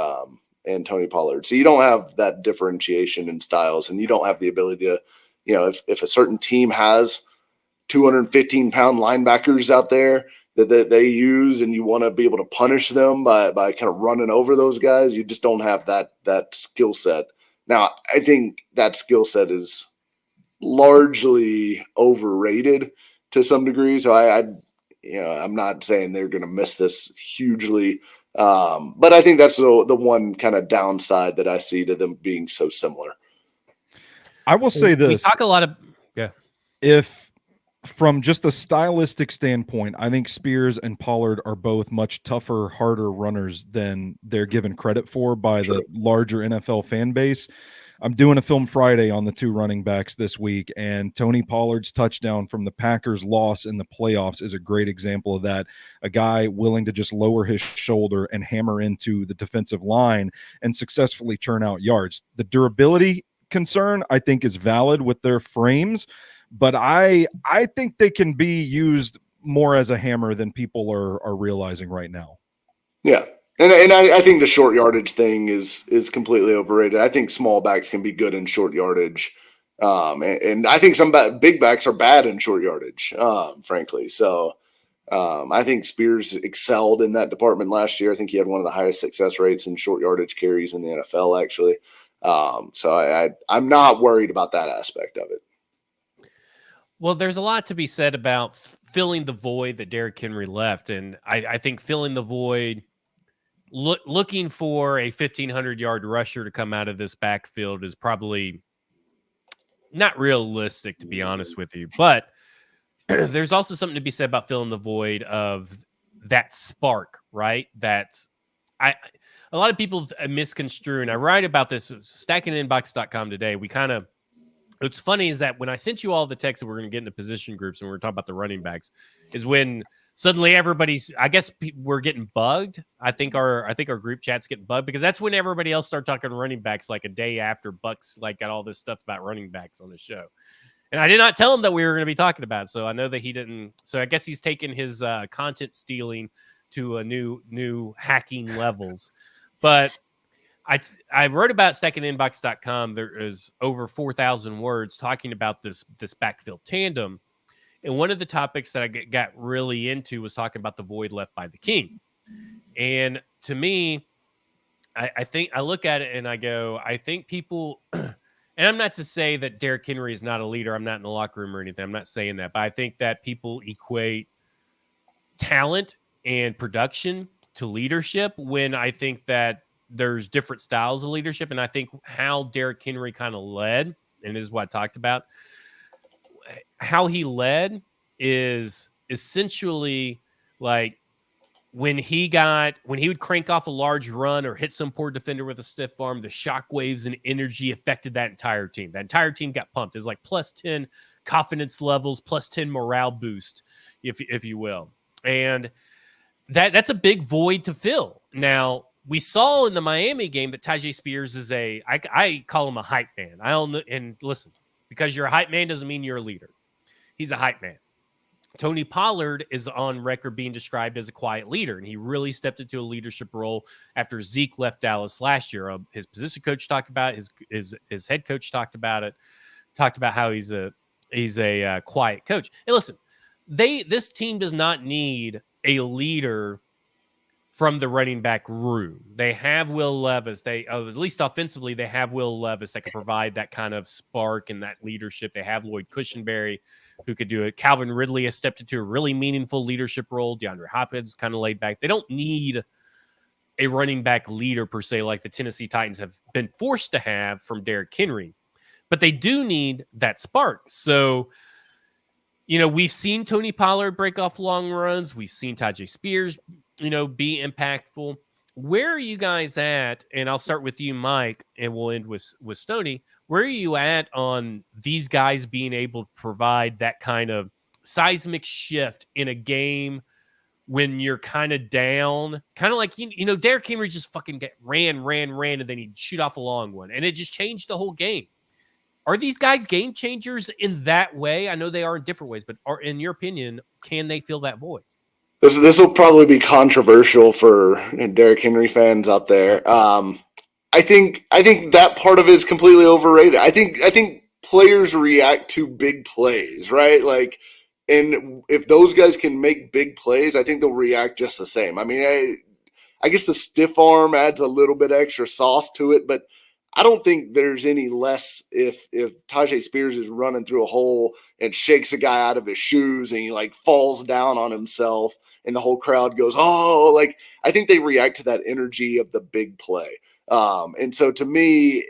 Tony Pollard. So you don't have that differentiation in styles, and you don't have the ability to, if a certain team has 215-pound linebackers out there that they use, and you want to be able to punish them by kind of running over those guys, you just don't have that skill set. Now, I think that skill set is largely overrated to some degree. So I'm not saying they're going to miss this hugely, but I think that's the one kind of downside that I see to them being so similar. I will say this: we talk a lot of if. From just a stylistic standpoint, I think Spears and Pollard are both much tougher, harder runners than they're given credit for by the larger NFL fan base. I'm doing a film Friday on the two running backs this week, and Tony Pollard's touchdown from the Packers' loss in the playoffs is a great example of that. A guy willing to just lower his shoulder and hammer into the defensive line and successfully churn out yards. The durability concern, I think, is valid with their frames, but I think they can be used more as a hammer than people are realizing right now. Yeah. And I think the short yardage thing is completely overrated. I think small backs can be good in short yardage. And I think some big backs are bad in short yardage, frankly. So I think Spears excelled in that department last year. I think he had one of the highest success rates in short yardage carries in the NFL, actually. So I'm not worried about that aspect of it. Well, there's a lot to be said about filling the void that Derrick Henry left. And I think filling the void, looking for a 1,500-yard rusher to come out of this backfield is probably not realistic, to be honest with you. But there's also something to be said about filling the void of that spark, right? a lot of people misconstrue, and I write about this stackinginbox.com today. What's funny is that when I sent you all the texts that we're going to get into position groups and we're talking about the running backs, is when suddenly we're getting bugged. I think our group chat's getting bugged because that's when everybody else started talking running backs like a day after Bucks got all this stuff about running backs on the show. And I did not tell him that we were going to be talking about it. So I know that he didn't. So I guess he's taken his content stealing to a new hacking levels. But I wrote about stackinginbox.com. There is over 4,000 words talking about this backfield tandem. And one of the topics that I got really into was talking about the void left by the king. And to me, I think I look at it and I go, I think people, and I'm not to say that Derrick Henry is not a leader. I'm not in the locker room or anything. I'm not saying that. But I think that people equate talent and production to leadership when I think that there's different styles of leadership. And I think how Derrick Henry kind of led, and this is what I talked about, how he led is essentially like when he would crank off a large run or hit some poor defender with a stiff arm, the shockwaves and energy affected that entire team. That entire team got pumped. It's like plus 10 confidence levels, plus 10 morale boost, if you will. And that's a big void to fill. Now, we saw in the Miami game that Tyjae Spears is I call him a hype man. I don't know, and listen, because you're a hype man doesn't mean you're a leader. He's a hype man. Tony Pollard is on record being described as a quiet leader, and he really stepped into a leadership role after Zeke left Dallas last year. His position coach talked about it. His head coach talked about it. Talked about how he's a quiet coach. And listen, this team does not need a leader from the running back room. They have Will Levis. At least offensively, they have Will Levis that can provide that kind of spark and that leadership. They have Lloyd Cushenberry who could do it. Calvin Ridley has stepped into a really meaningful leadership role. DeAndre Hopkins kind of laid back. They don't need a running back leader per se like the Tennessee Titans have been forced to have from Derrick Henry, but they do need that spark. So, we've seen Tony Pollard break off long runs. We've seen Tyjae Spears, be impactful. Where are you guys at? And I'll start with you, Mike, and we'll end with Stoney. Where are you at on these guys being able to provide that kind of seismic shift in a game when you're kind of down? Kind of like, Derrick Henry just fucking ran, and then he'd shoot off a long one. And it just changed the whole game. Are these guys game changers in that way? I know they are in different ways, but in your opinion, can they fill that void? This will probably be controversial for Derrick Henry fans out there. I think that part of it is completely overrated. I think players react to big plays, right? Like, and if those guys can make big plays, I think they'll react just the same. I mean, I guess the stiff arm adds a little bit extra sauce to it, but I don't think there's any less if Tyjae Spears is running through a hole and shakes a guy out of his shoes and he falls down on himself and the whole crowd goes, oh, I think they react to that energy of the big play. And so to me,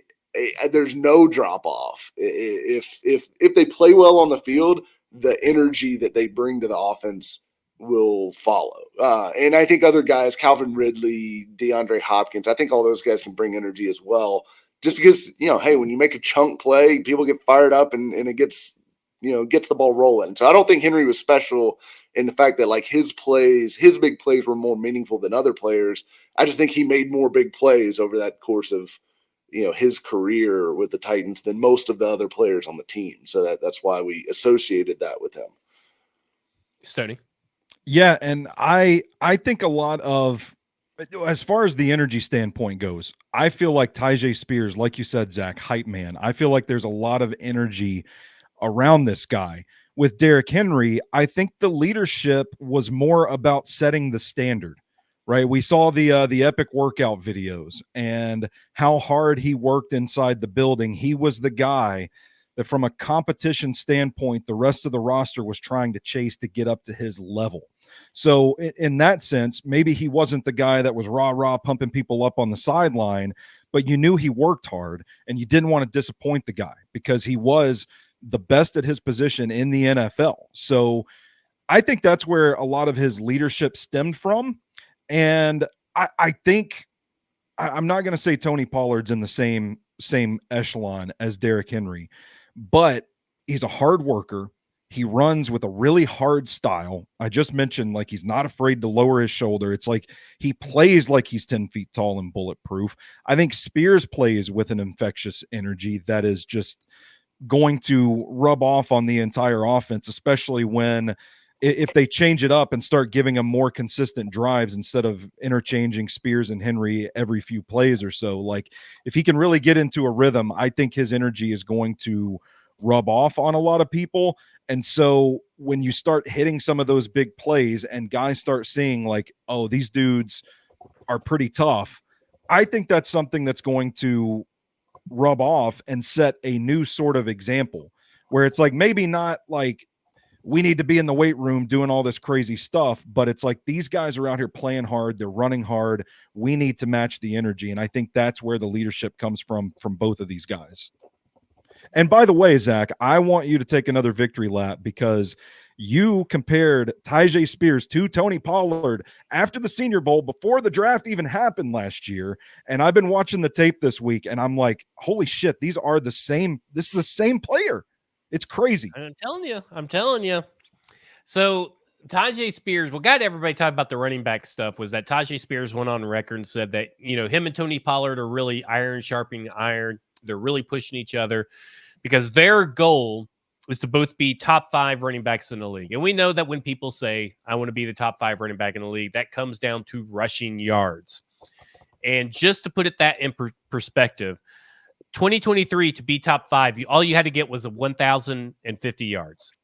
there's no drop off. If they play well on the field, the energy that they bring to the offense will follow. And I think other guys, Calvin Ridley, DeAndre Hopkins, I think all those guys can bring energy as well. Just because, hey, when you make a chunk play, people get fired up and it gets the ball rolling. So I don't think Henry was special in the fact that his big plays were more meaningful than other players. I just think he made more big plays over that course of, his career with the Titans than most of the other players on the team. So that's why we associated that with him. Stoney. Yeah. And I think a lot of, as far as the energy standpoint goes, I feel like Tyjae Spears, like you said, Zach, hype man. I feel like there's a lot of energy around this guy. With Derrick Henry, I think the leadership was more about setting the standard, right? We saw the epic workout videos and how hard he worked inside the building. He was the guy that from a competition standpoint, the rest of the roster was trying to chase to get up to his level. So in that sense, maybe he wasn't the guy that was rah-rah pumping people up on the sideline, but you knew he worked hard and you didn't want to disappoint the guy because he was the best at his position in the NFL. So I think that's where a lot of his leadership stemmed from. And I think I'm not going to say Tony Pollard's in the same echelon as Derrick Henry, but he's a hard worker. He runs with a really hard style. I just mentioned, like, he's not afraid to lower his shoulder. It's like he plays like he's 10 feet tall and bulletproof. I think Spears plays with an infectious energy that is just going to rub off on the entire offense, especially when if they change it up and start giving him more consistent drives instead of interchanging Spears and Henry every few plays or so. Like, if he can really get into a rhythm, I think his energy is going to rub off on a lot of people. And so when you start hitting some of those big plays and guys start seeing like, oh, these dudes are pretty tough, I think that's something that's going to rub off and set a new sort of example where it's like, maybe not like we need to be in the weight room doing all this crazy stuff, but it's like these guys are out here playing hard. They're running hard. We need to match the energy. And I think that's where the leadership comes from both of these guys. And by the way, Zach, I want you to take another victory lap because you compared Tyjae Spears to Tony Pollard after the Senior Bowl before the draft even happened last year. And I've been watching the tape this week and I'm like, holy shit, these are the same. This is the same player. It's crazy. I'm telling you. So Tyjae Spears, what got everybody talking about the running back stuff was that Tyjae Spears went on record and said that, him and Tony Pollard are really iron sharpening iron. They're really pushing each other because their goal is to both be top 5 running backs in the league. And we know that when people say, I want to be the top 5 running back in the league, that comes down to rushing yards. And just to put it that in perspective, 2023 to be top 5, all you had to get was 1,050 yards.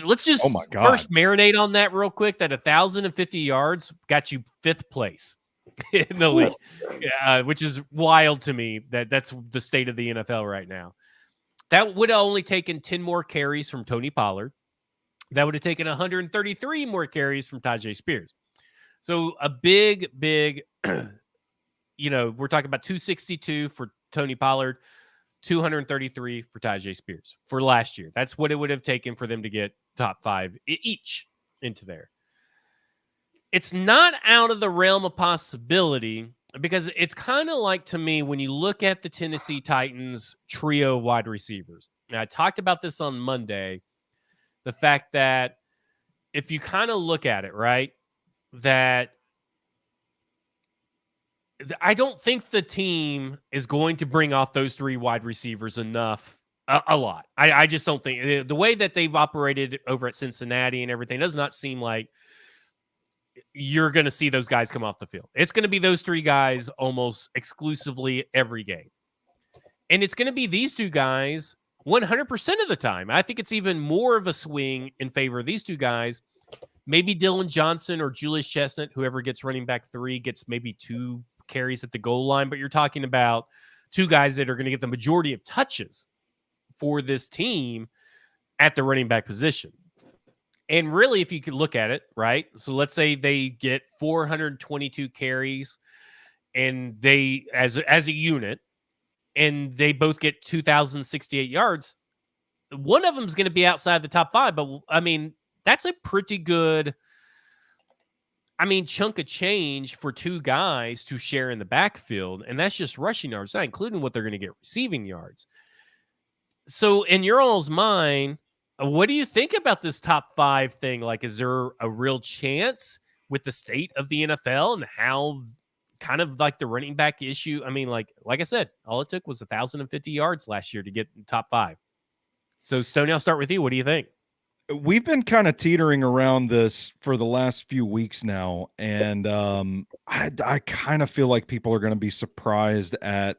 Let's just first marinate on that real quick, that 1,050 yards got you 5th place in the league, which is wild to me. That's the state of the NFL right now. That would have only taken 10 more carries from Tony Pollard. That would have taken 133 more carries from Tyjae Spears. So a big, we're talking about 262 for Tony Pollard, 233 for Tyjae Spears for last year. That's what it would have taken for them to get top 5 each into there. It's not out of the realm of possibility because it's kind of like, to me, when you look at the Tennessee Titans trio of wide receivers. Now, I talked about this on Monday, the fact that if you kind of look at it, right, that I don't think the team is going to bring off those 3 wide receivers enough, a lot. I just don't think. The way that they've operated over at Cincinnati and everything does not seem like you're going to see those guys come off the field. It's going to be those 3 guys almost exclusively every game. And it's going to be these 2 guys 100% of the time. I think it's even more of a swing in favor of these 2 guys. Maybe Dylan Johnson or Julius Chestnut, whoever gets running back 3, gets maybe 2 carries at the goal line. But you're talking about 2 guys that are going to get the majority of touches for this team at the running back position. And really, if you could look at it, right? So let's say they get 422 carries and they, as a unit, and they both get 2,068 yards. One of them is going to be outside the top 5, but I mean, that's a pretty good, chunk of change for 2 guys to share in the backfield. And that's just rushing yards, not including what they're going to get receiving yards. So in your all's mind, what do you think about this top 5 thing? Like, is there a real chance with the state of the NFL and how kind of like the running back issue? I mean, like I said, all it took was 1,050 yards last year to get top 5. So Stoney, I'll start with you. What do you think? We've been kind of teetering around this for the last few weeks now. And I kind of feel like people are going to be surprised at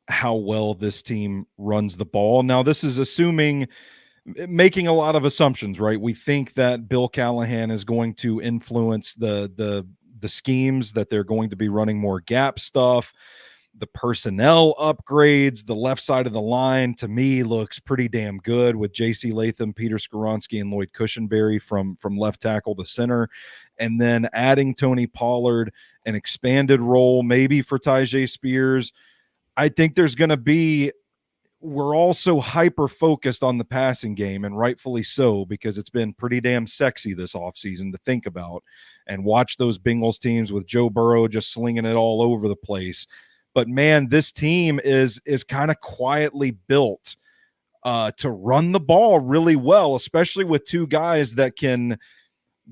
how well this team runs the ball. Now, this is making a lot of assumptions, right? We think that Bill Callahan is going to influence the schemes, that they're going to be running more gap stuff, the personnel upgrades. The left side of the line, to me, looks pretty damn good with J.C. Latham, Peter Skoronski, and Lloyd Cushenberry from left tackle to center. And then adding Tony Pollard, an expanded role maybe for Tyjae Spears. I think there's going to be we're also hyper focused on the passing game, and rightfully so, because it's been pretty damn sexy this offseason to think about and watch those Bengals teams with Joe Burrow just slinging it all over the place. But man, this team is kind of quietly built to run the ball really well, especially with two guys that can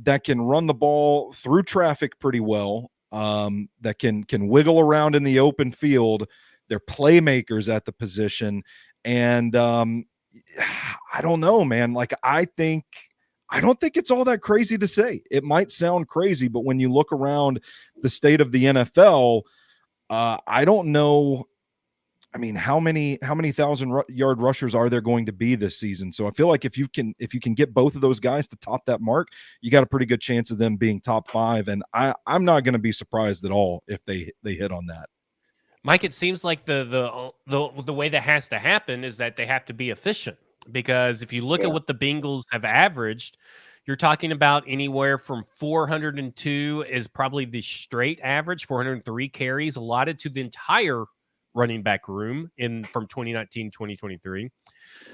run the ball through traffic pretty well, that can wiggle around in the open field. They're playmakers at the position. And I don't know, man. Like, I don't think it's all that crazy to say. It might sound crazy, but when you look around the state of the NFL, I don't know. I mean, how many 1,000-yard rushers are there going to be this season? So I feel like if you can get both of those guys to top that mark, you got a pretty good chance of them being top 5. And I'm not going to be surprised at all if they hit on that. Mike, it seems like the way that has to happen is that they have to be efficient, because if you look at what the Bengals have averaged, you're talking about anywhere from 402 is probably the straight average, 403 carries allotted to the entire running back room from 2019 2023.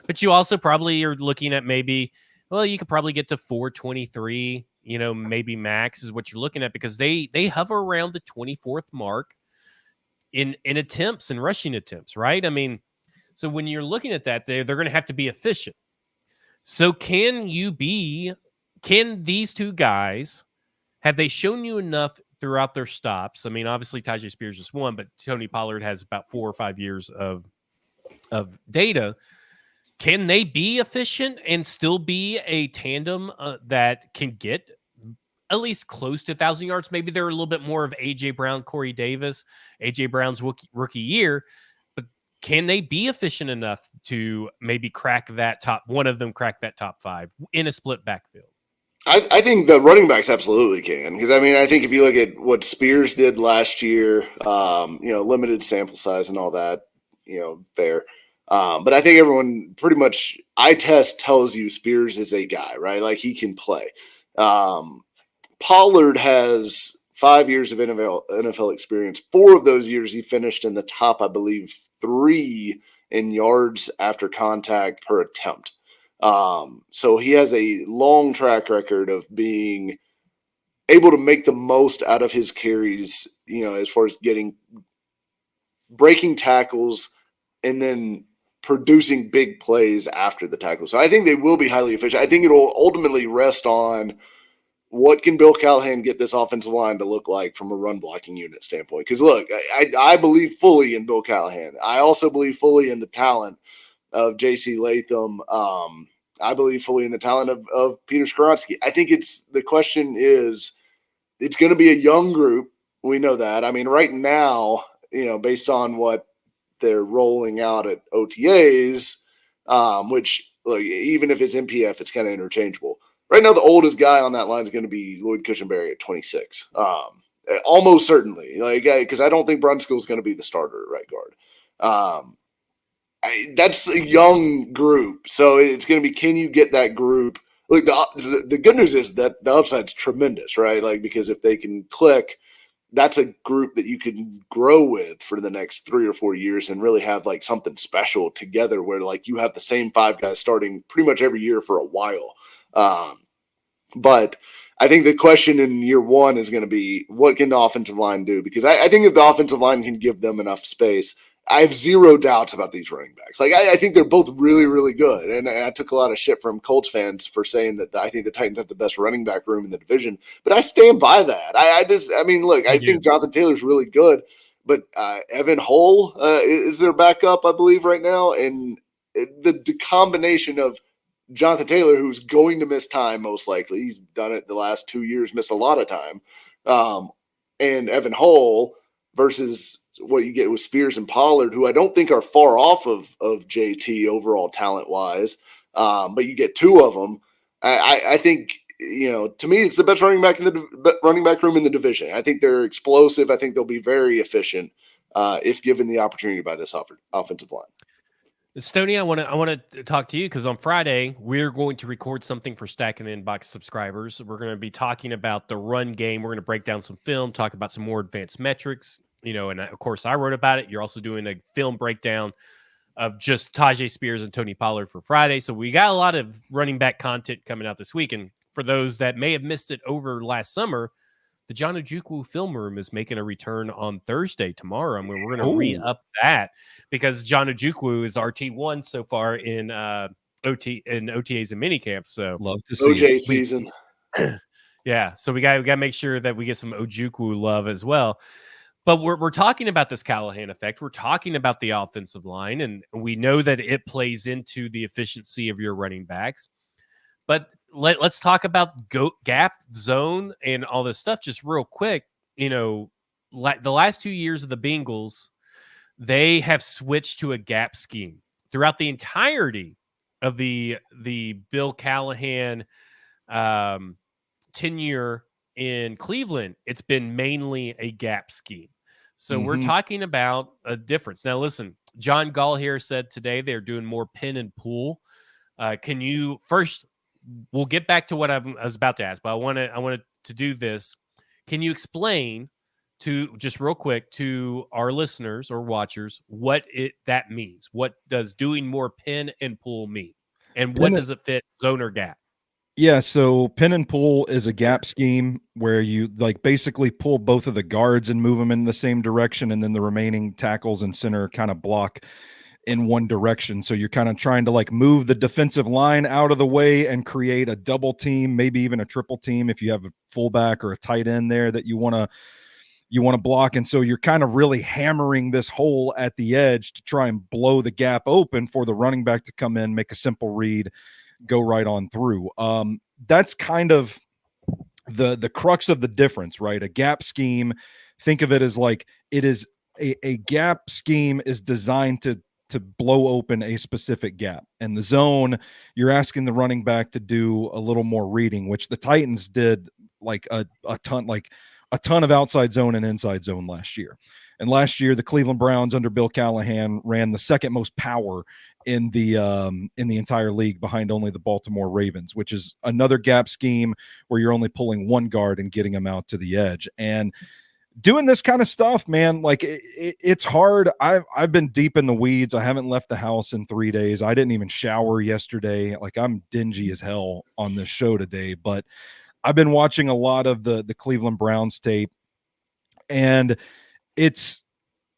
But you also probably are looking at maybe, well, you could probably get to 423, maybe max is what you're looking at, because they hover around the 24th mark in attempts and rushing attempts, right? I mean, so when you're looking at that, they're going to have to be efficient. So can these two guys, have they shown you enough throughout their stops? I mean, obviously Tyjae Spears just won, but Tony Pollard has about 4 or 5 years of data. Can they be efficient and still be a tandem that can get at least close to 1,000 yards? Maybe they're a little bit more of A.J. Brown, Corey Davis, A.J. Brown's rookie year, but can they be efficient enough to maybe crack that top 5 in a split backfield? I think the running backs absolutely can, because I mean, I think if you look at what Spears did last year, limited sample size and all that, fair. But I think everyone pretty much, eye test tells you Spears is a guy, right? Like, he can play. Pollard has 5 years of NFL experience. 4 of those years he finished in the top, I believe, 3 in yards after contact per attempt. So he has a long track record of being able to make the most out of his carries, as far as breaking tackles and then producing big plays after the tackle. So I think they will be highly efficient. I think it will ultimately rest on what can Bill Callahan get this offensive line to look like from a run blocking unit standpoint. Because look, I believe fully in Bill Callahan. I also believe fully in the talent of J.C. Latham. I believe fully in the talent of Peter Skoronski. I think the question is, it's going to be a young group. We know that. I mean, right now, based on what they're rolling out at OTAs, which, look, even if it's MPF, it's kind of interchangeable. Right now, the oldest guy on that line is going to be Lloyd Cushenberry at 26. Almost certainly, because I don't think Brunskill is going to be the starter at right guard. That's a young group, so it's going to be, can you get that group? Look, the good news is that the upside's tremendous, right? Like, because if they can click, that's a group that you can grow with for the next 3 or 4 years and really have like something special together, where like you have the same 5 guys starting pretty much every year for a while. But I think the question in year 1 is going to be, what can the offensive line do? Because I think if the offensive line can give them enough space, I have zero doubts about these running backs. Like, I think they're both really, really good. And I took a lot of shit from Colts fans for saying that I think the Titans have the best running back room in the division. But I stand by that. I think Jonathan Taylor's really good. But Evan Hull is their backup, I believe, right now. And the combination of Jonathan Taylor, who's going to miss time most likely, he's done it the last 2 years, missed a lot of time, and Evan Hull versus what you get with Spears and Pollard, who I don't think are far off of JT overall talent-wise, but you get 2 of them. I think, to me, it's the best running back room in the division. I think they're explosive. I think they'll be very efficient if given the opportunity by this offensive line. Stoney, I want to talk to you, because on Friday we're going to record something for Stacking the Inbox subscribers. We're going to be talking about the run game. We're going to break down some film, talk about some more advanced metrics. And of course I wrote about it. You're also doing a film breakdown. of just Tajay Spears and Tony Pollard for Friday. So we got a lot of running back content coming out this week. And for those that may have missed it over last summer, the John Ojukwu Film Room is making a return on Thursday, tomorrow. I mean, we're going to re-up that because John Ojukwu is RT1 so far in OTAs and minicamps. So love to see OJ season. Yeah, so we got to make sure that we get some Ojukwu love as well. But we're talking about this Callahan effect. We're talking about the offensive line, and we know that it plays into the efficiency of your running backs. But let's talk about gap, zone, and all this stuff just real quick. You know, the last 2 years of the Bengals, they have switched to a gap scheme throughout the entirety of the Bill Callahan tenure in Cleveland. It's been mainly a gap scheme. So we're talking about a difference. Now, listen, John Gall here said today they're doing more pin and pull. Can you first? We'll get back to what I was about to ask, but I wanted to do this. Can you explain to just real quick to our listeners or watchers what that means? What does doing more pin and pull mean, and what does it fit, zone or gap? Yeah, so pin and pull is a gap scheme where you like basically pull both of the guards and move them in the same direction, and then the remaining tackles and center kind of block in one direction. So you're kind of trying to like move the defensive line out of the way and create a double team, maybe even a triple team if you have a fullback or a tight end there that you want to block. And so you're kind of really hammering this hole at the edge to try and blow the gap open for the running back to come in, make a simple read, go right on through. That's kind of the crux of the difference, right? A gap scheme, think of it as like it is a gap scheme is designed to blow open a specific gap. And the zone, you're asking the running back to do a little more reading, which the Titans did like a ton of outside zone and inside zone last year. And last year, the Cleveland Browns under Bill Callahan ran the second most power in the entire league, behind only the Baltimore Ravens, which is another gap scheme where you're only pulling one guard and getting them out to the edge. And doing this kind of stuff, man, like it's hard. I've been deep in the weeds. I haven't left the house in 3 days. I didn't even shower yesterday. Like I'm dingy as hell on this show today, but I've been watching a lot of the Cleveland Browns tape, and it's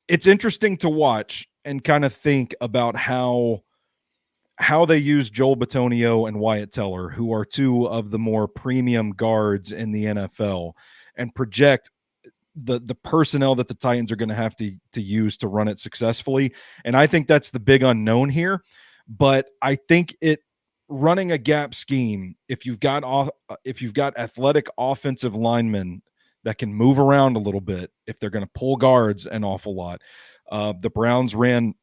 interesting to watch and kind of think about how they use Joel Bitonio and Wyatt Teller, who are two of the more premium guards in the NFL, and project the personnel that the Titans are going to have to use to run it successfully. And I think that's the big unknown here. But I think running a gap scheme, if you've got athletic offensive linemen that can move around a little bit, if they're going to pull guards an awful lot, the Browns ran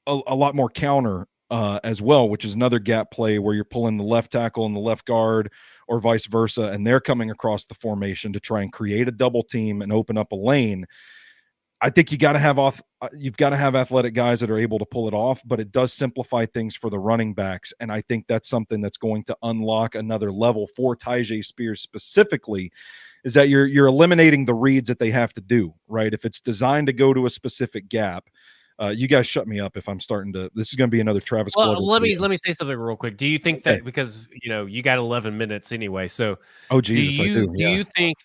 a lot more counter as well, which is another gap play where you're pulling the left tackle and the left guard or vice versa, and they're coming across the formation to try and create a double team and open up a lane. I think you've got to have athletic guys that are able to pull it off, but it does simplify things for the running backs. And I think that's something that's going to unlock another level for Tajay Spears specifically, is that you're eliminating the reads that they have to do, right? If it's designed to go to a specific gap, you guys shut me up if I'm starting to. This is going to be another Travis. Well, let me say something real quick. Do you think that because you got 11 minutes anyway? So Jesus, I do. Do you think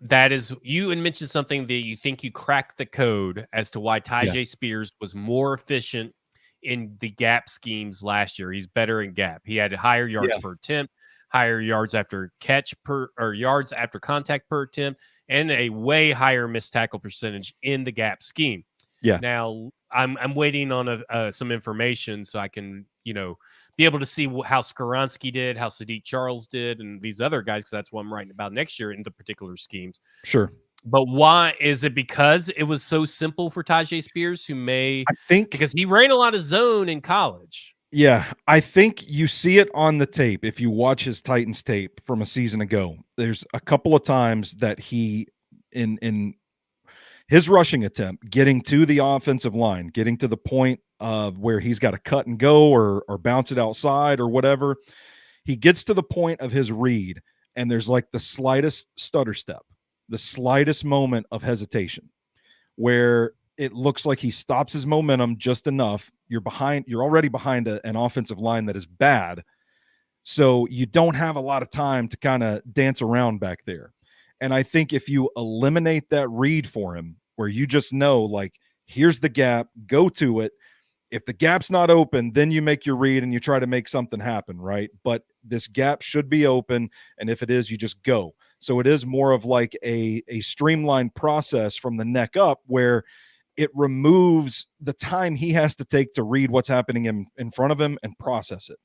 that is you and mentioned something that you think you cracked the code as to why Tajay Spears was more efficient in the gap schemes last year? He's better in gap. He had higher yards per attempt, higher yards after catch or yards after contact per attempt, and a way higher missed tackle percentage in the gap scheme. Yeah. Now I'm waiting on some information so I can be able to see how Skoronski did, how Sadiq Charles did, and these other guys, because that's what I'm writing about next year in the particular schemes. Sure. But why is it? Because it was so simple for Tajay Spears, because he ran a lot of zone in college. Yeah, I think you see it on the tape. If you watch his Titans tape from a season ago, there's a couple of times that he in his rushing attempt, getting to the offensive line, getting to the point of where he's got to cut and go or bounce it outside or whatever. He gets to the point of his read, and there's like the slightest stutter step, the slightest moment of hesitation, where it looks like he stops his momentum just enough. You're already behind an offensive line that is bad. So you don't have a lot of time to kind of dance around back there. And I think if you eliminate that read for him, where you just know, like, here's the gap, go to it. If the gap's not open, then you make your read and you try to make something happen, right? But this gap should be open, and if it is, you just go. So it is more of like a streamlined process from the neck up, where it removes the time he has to take to read what's happening in front of him and process it.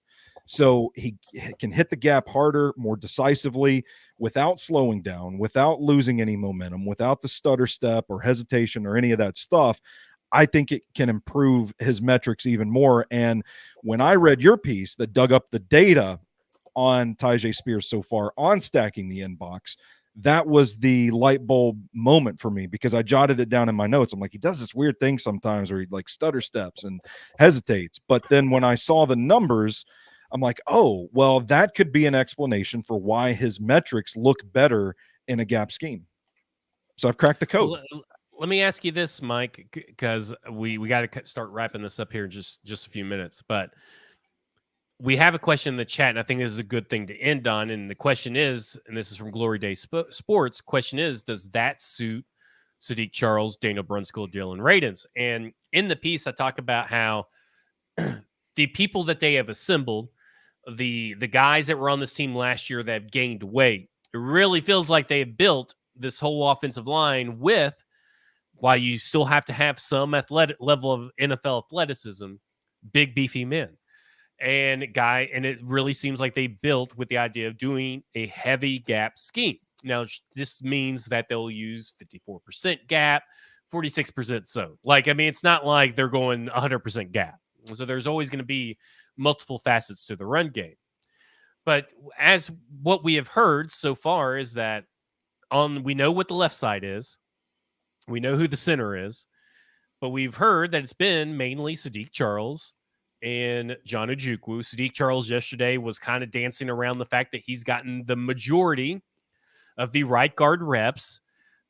So he can hit the gap harder, more decisively, without slowing down, without losing any momentum, without the stutter step or hesitation or any of that stuff. I think it can improve his metrics even more. And when I read your piece that dug up the data on Tyjae Spears so far on stacking the inbox, that was the light bulb moment for me, because I jotted it down in my notes. I'm like, he does this weird thing sometimes where he like stutter steps and hesitates. But then when I saw the numbers, I'm like, oh, well, that could be an explanation for why his metrics look better in a gap scheme. So I've cracked the code. Let me ask you this, Mike, because we got to start wrapping this up here in just a few minutes. But we have a question in the chat, and I think this is a good thing to end on. And the question is, and this is from Glory Day Sports, question is, does that suit Sadiq Charles, Daniel Brunskill, Dylan Radins? And in the piece, I talk about how the people that they have assembled, the guys that were on this team last year that have gained weight, it really feels like they have built this whole offensive line with, while you still have to have some athletic level of NFL athleticism, big beefy men. And it really seems like they built with the idea of doing a heavy gap scheme. Now, this means that they'll use 54% gap, 46% so. Like, I mean, it's not like they're going 100% gap. So there's always going to be multiple facets to the run game. But as what we have heard so far is that we know what the left side is. We know who the center is. But we've heard that it's been mainly Sadiq Charles and John Ojukwu. Sadiq Charles yesterday was kind of dancing around the fact that he's gotten the majority of the right guard reps.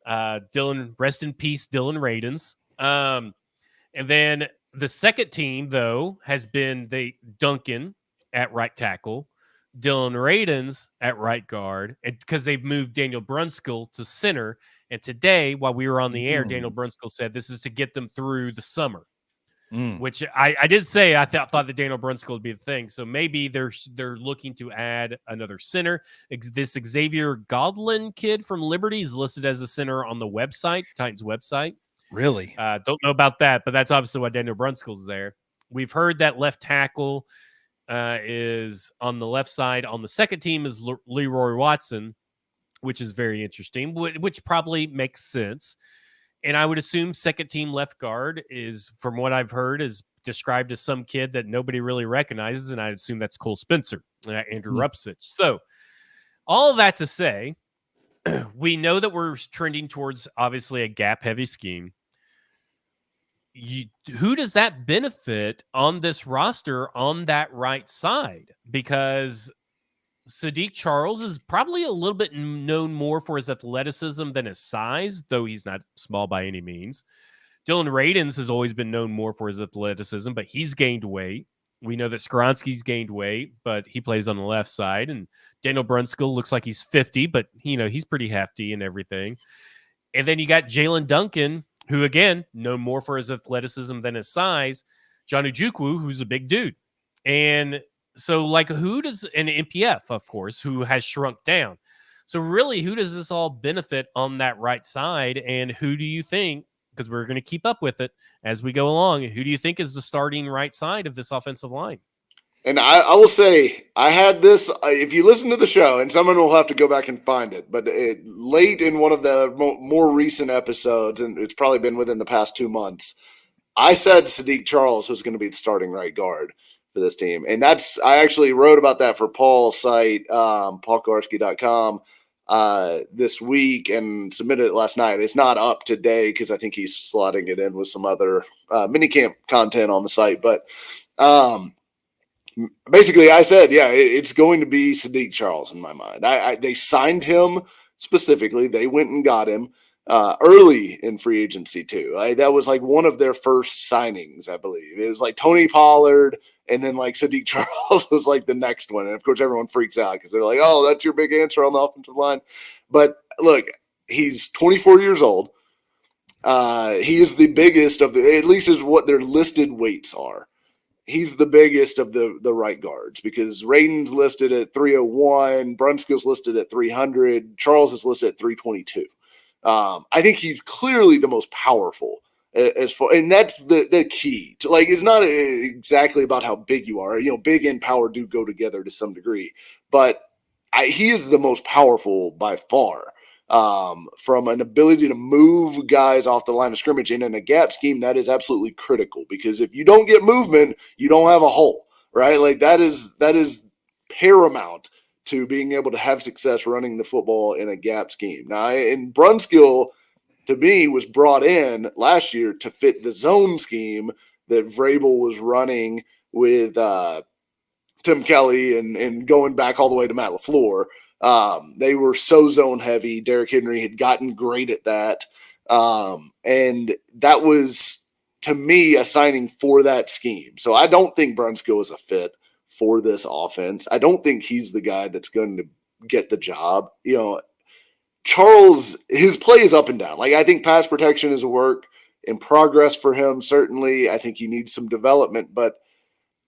Dylan, rest in peace, Dylan Radins. And then the second team, though, has been the Duncan at right tackle, Dylan Radins at right guard, and because they've moved Daniel Brunskill to center. And today, while we were on the air, Daniel Brunskill said this is to get them through the summer, which I did say I thought that Daniel Brunskill would be the thing. So maybe they're looking to add another center. This Xavier Godlin kid from Liberty is listed as a center on the website, Titans website. Really? Don't know about that, but that's obviously why Daniel Brunskill's there. We've heard that left tackle is on the left side. On the second team is Leroy Watson, which is very interesting, which probably makes sense. And I would assume second team left guard is, from what I've heard, is described as some kid that nobody really recognizes, and I assume that's Cole Spencer, Andrew Rupsich. So all of that to say, we know that we're trending towards, obviously, a gap-heavy scheme. Who does that benefit on this roster on that right side? Because Sadiq Charles is probably a little bit known more for his athleticism than his size, though he's not small by any means. Dylan Radins has always been known more for his athleticism, but he's gained weight. We know that Skoronski's gained weight, but he plays on the left side. And Daniel Brunskill looks like he's 50, but, he's pretty hefty and everything. And then you got Jalen Duncan, who, again, known more for his athleticism than his size. John Ojukwu, who's a big dude. And so, like, who does an MPF, of course, who has shrunk down. So really, who does this all benefit on that right side? And who do you think, because we're going to keep up with it as we go along, who do you think is the starting right side of this offensive line? And I will say, I had this, if you listen to the show, and someone will have to go back and find it, but late in one of the more recent episodes, and it's probably been within the past 2 months, I said Sadiq Charles was going to be the starting right guard for this team. And I actually wrote about that for Paul's site, paulkowarski.com, this week, and submitted it last night. It's not up today because I think he's slotting it in with some other minicamp content on the site. But basically, I said, it's going to be Sadiq Charles in my mind. They signed him specifically. They went and got him. early in free agency too. That was like one of their first signings, I believe. It was like Tony Pollard, and then like Sadiq Charles was like the next one. And of course, everyone freaks out because they're like, "Oh, that's your big answer on the offensive line." But look, he's 24 years old. He is the biggest of the, at least is what their listed weights are. He's the biggest of the right guards because Radin's listed at 301, Brunskill's listed at 300, Charles is listed at 322. I think he's clearly the most powerful as far, and that's the key to, like, it's not exactly about how big you are. Big and power do go together to some degree, but he is the most powerful by far. From an ability to move guys off the line of scrimmage, and in a gap scheme, that is absolutely critical, because if you don't get movement, you don't have a hole, right? Like that is paramount to being able to have success running the football in a gap scheme. Now, and Brunskill, to me, was brought in last year to fit the zone scheme that Vrabel was running with Tim Kelly and going back all the way to Matt LaFleur. They were so zone heavy. Derrick Henry had gotten great at that. And that was, to me, a signing for that scheme. So I don't think Brunskill is a fit for this offense. I don't think he's the guy that's going to get the job. Charles, his play is up and down. Like, I think pass protection is a work in progress for him. Certainly, I think he needs some development. But,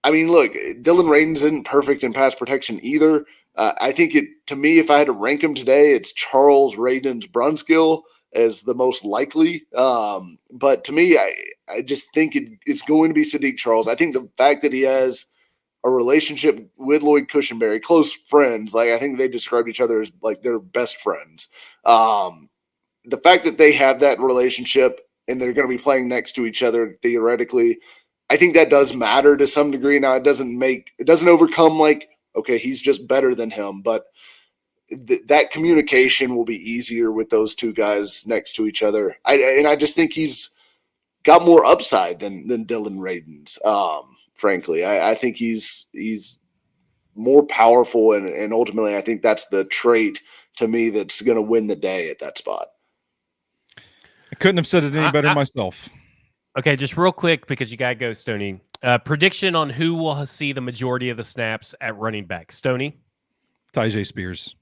I mean, look, Dylan Radins isn't perfect in pass protection either. I think to me, if I had to rank him today, it's Charles, Radins, Brunskill as the most likely. But to me, I just think it's going to be Sadiq Charles. I think the fact that he has a relationship with Lloyd Cushenberry, close friends, like I think they described each other as like their best friends. The fact that they have that relationship and they're going to be playing next to each other theoretically, I think that does matter to some degree. Now, it doesn't overcome like, okay, he's just better than him, but that communication will be easier with those two guys next to each other. I just think he's got more upside than Dylan Radins. Frankly, I think he's more powerful, and ultimately, I think that's the trait to me that's going to win the day at that spot. I couldn't have said it any better myself. Okay, just real quick, because you got to go, Stoney. Prediction on who will see the majority of the snaps at running back. Stoney? Tyjae Spears.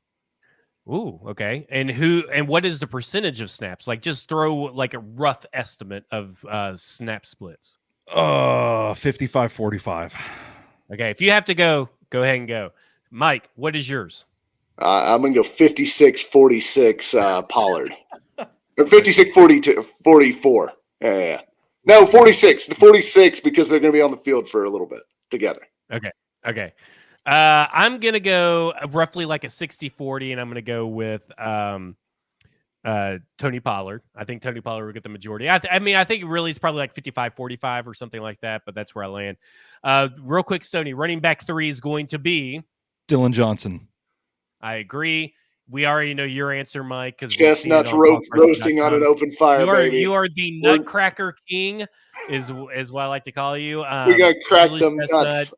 Ooh, okay. And what is the percentage of snaps? Like, just throw like a rough estimate of snap splits. 55-45. Okay, if you have to go ahead and go. Mike, what is yours? I'm going to go 56-46 Pollard. Or 56-44. Yeah. No, 46 because they're going to be on the field for a little bit together. Okay. I'm going to go roughly like a 60-40, and I'm going to go with Tony Pollard. I think Tony Pollard will get the majority. I think really it's probably like 55-45 or something like that, but that's where I land. Real quick, Stoney, running back 3 is going to be Dylan Johnson. I agree. We already know your answer, Mike. Because chestnuts roasting on an open fire, baby. You are the Nutcracker King, is what I like to call you. We got to crack them nuts.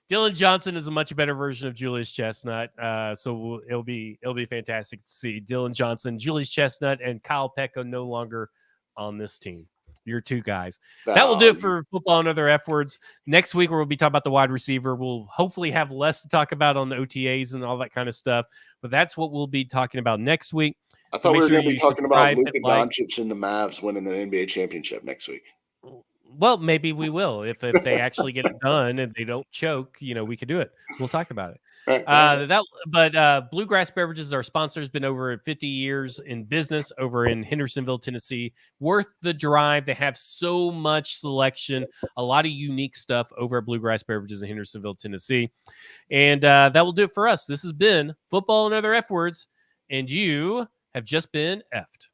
Dylan Johnson is a much better version of Julius Chestnut, so it'll be fantastic to see Dylan Johnson, Julius Chestnut, and Kyle Pecco no longer on this team. Your two guys. That will do it for Football and Other F Words. Next week, we'll be talking about the wide receiver. We'll hopefully have less to talk about on the OTAs and all that kind of stuff, but that's what we'll be talking about next week. I thought we were going to be talking about Luka Doncic and the Mavs winning the NBA championship next week. Well, maybe we will if they actually get it done and they don't choke. We could do it. We'll talk about it. But Bluegrass Beverages is our sponsor. Has been over 50 years in business over in Hendersonville, Tennessee. Worth the drive. They have so much selection, a lot of unique stuff over at Bluegrass Beverages in Hendersonville, Tennessee. And that will do it for us. This has been Football and Other F Words, and you have just been effed.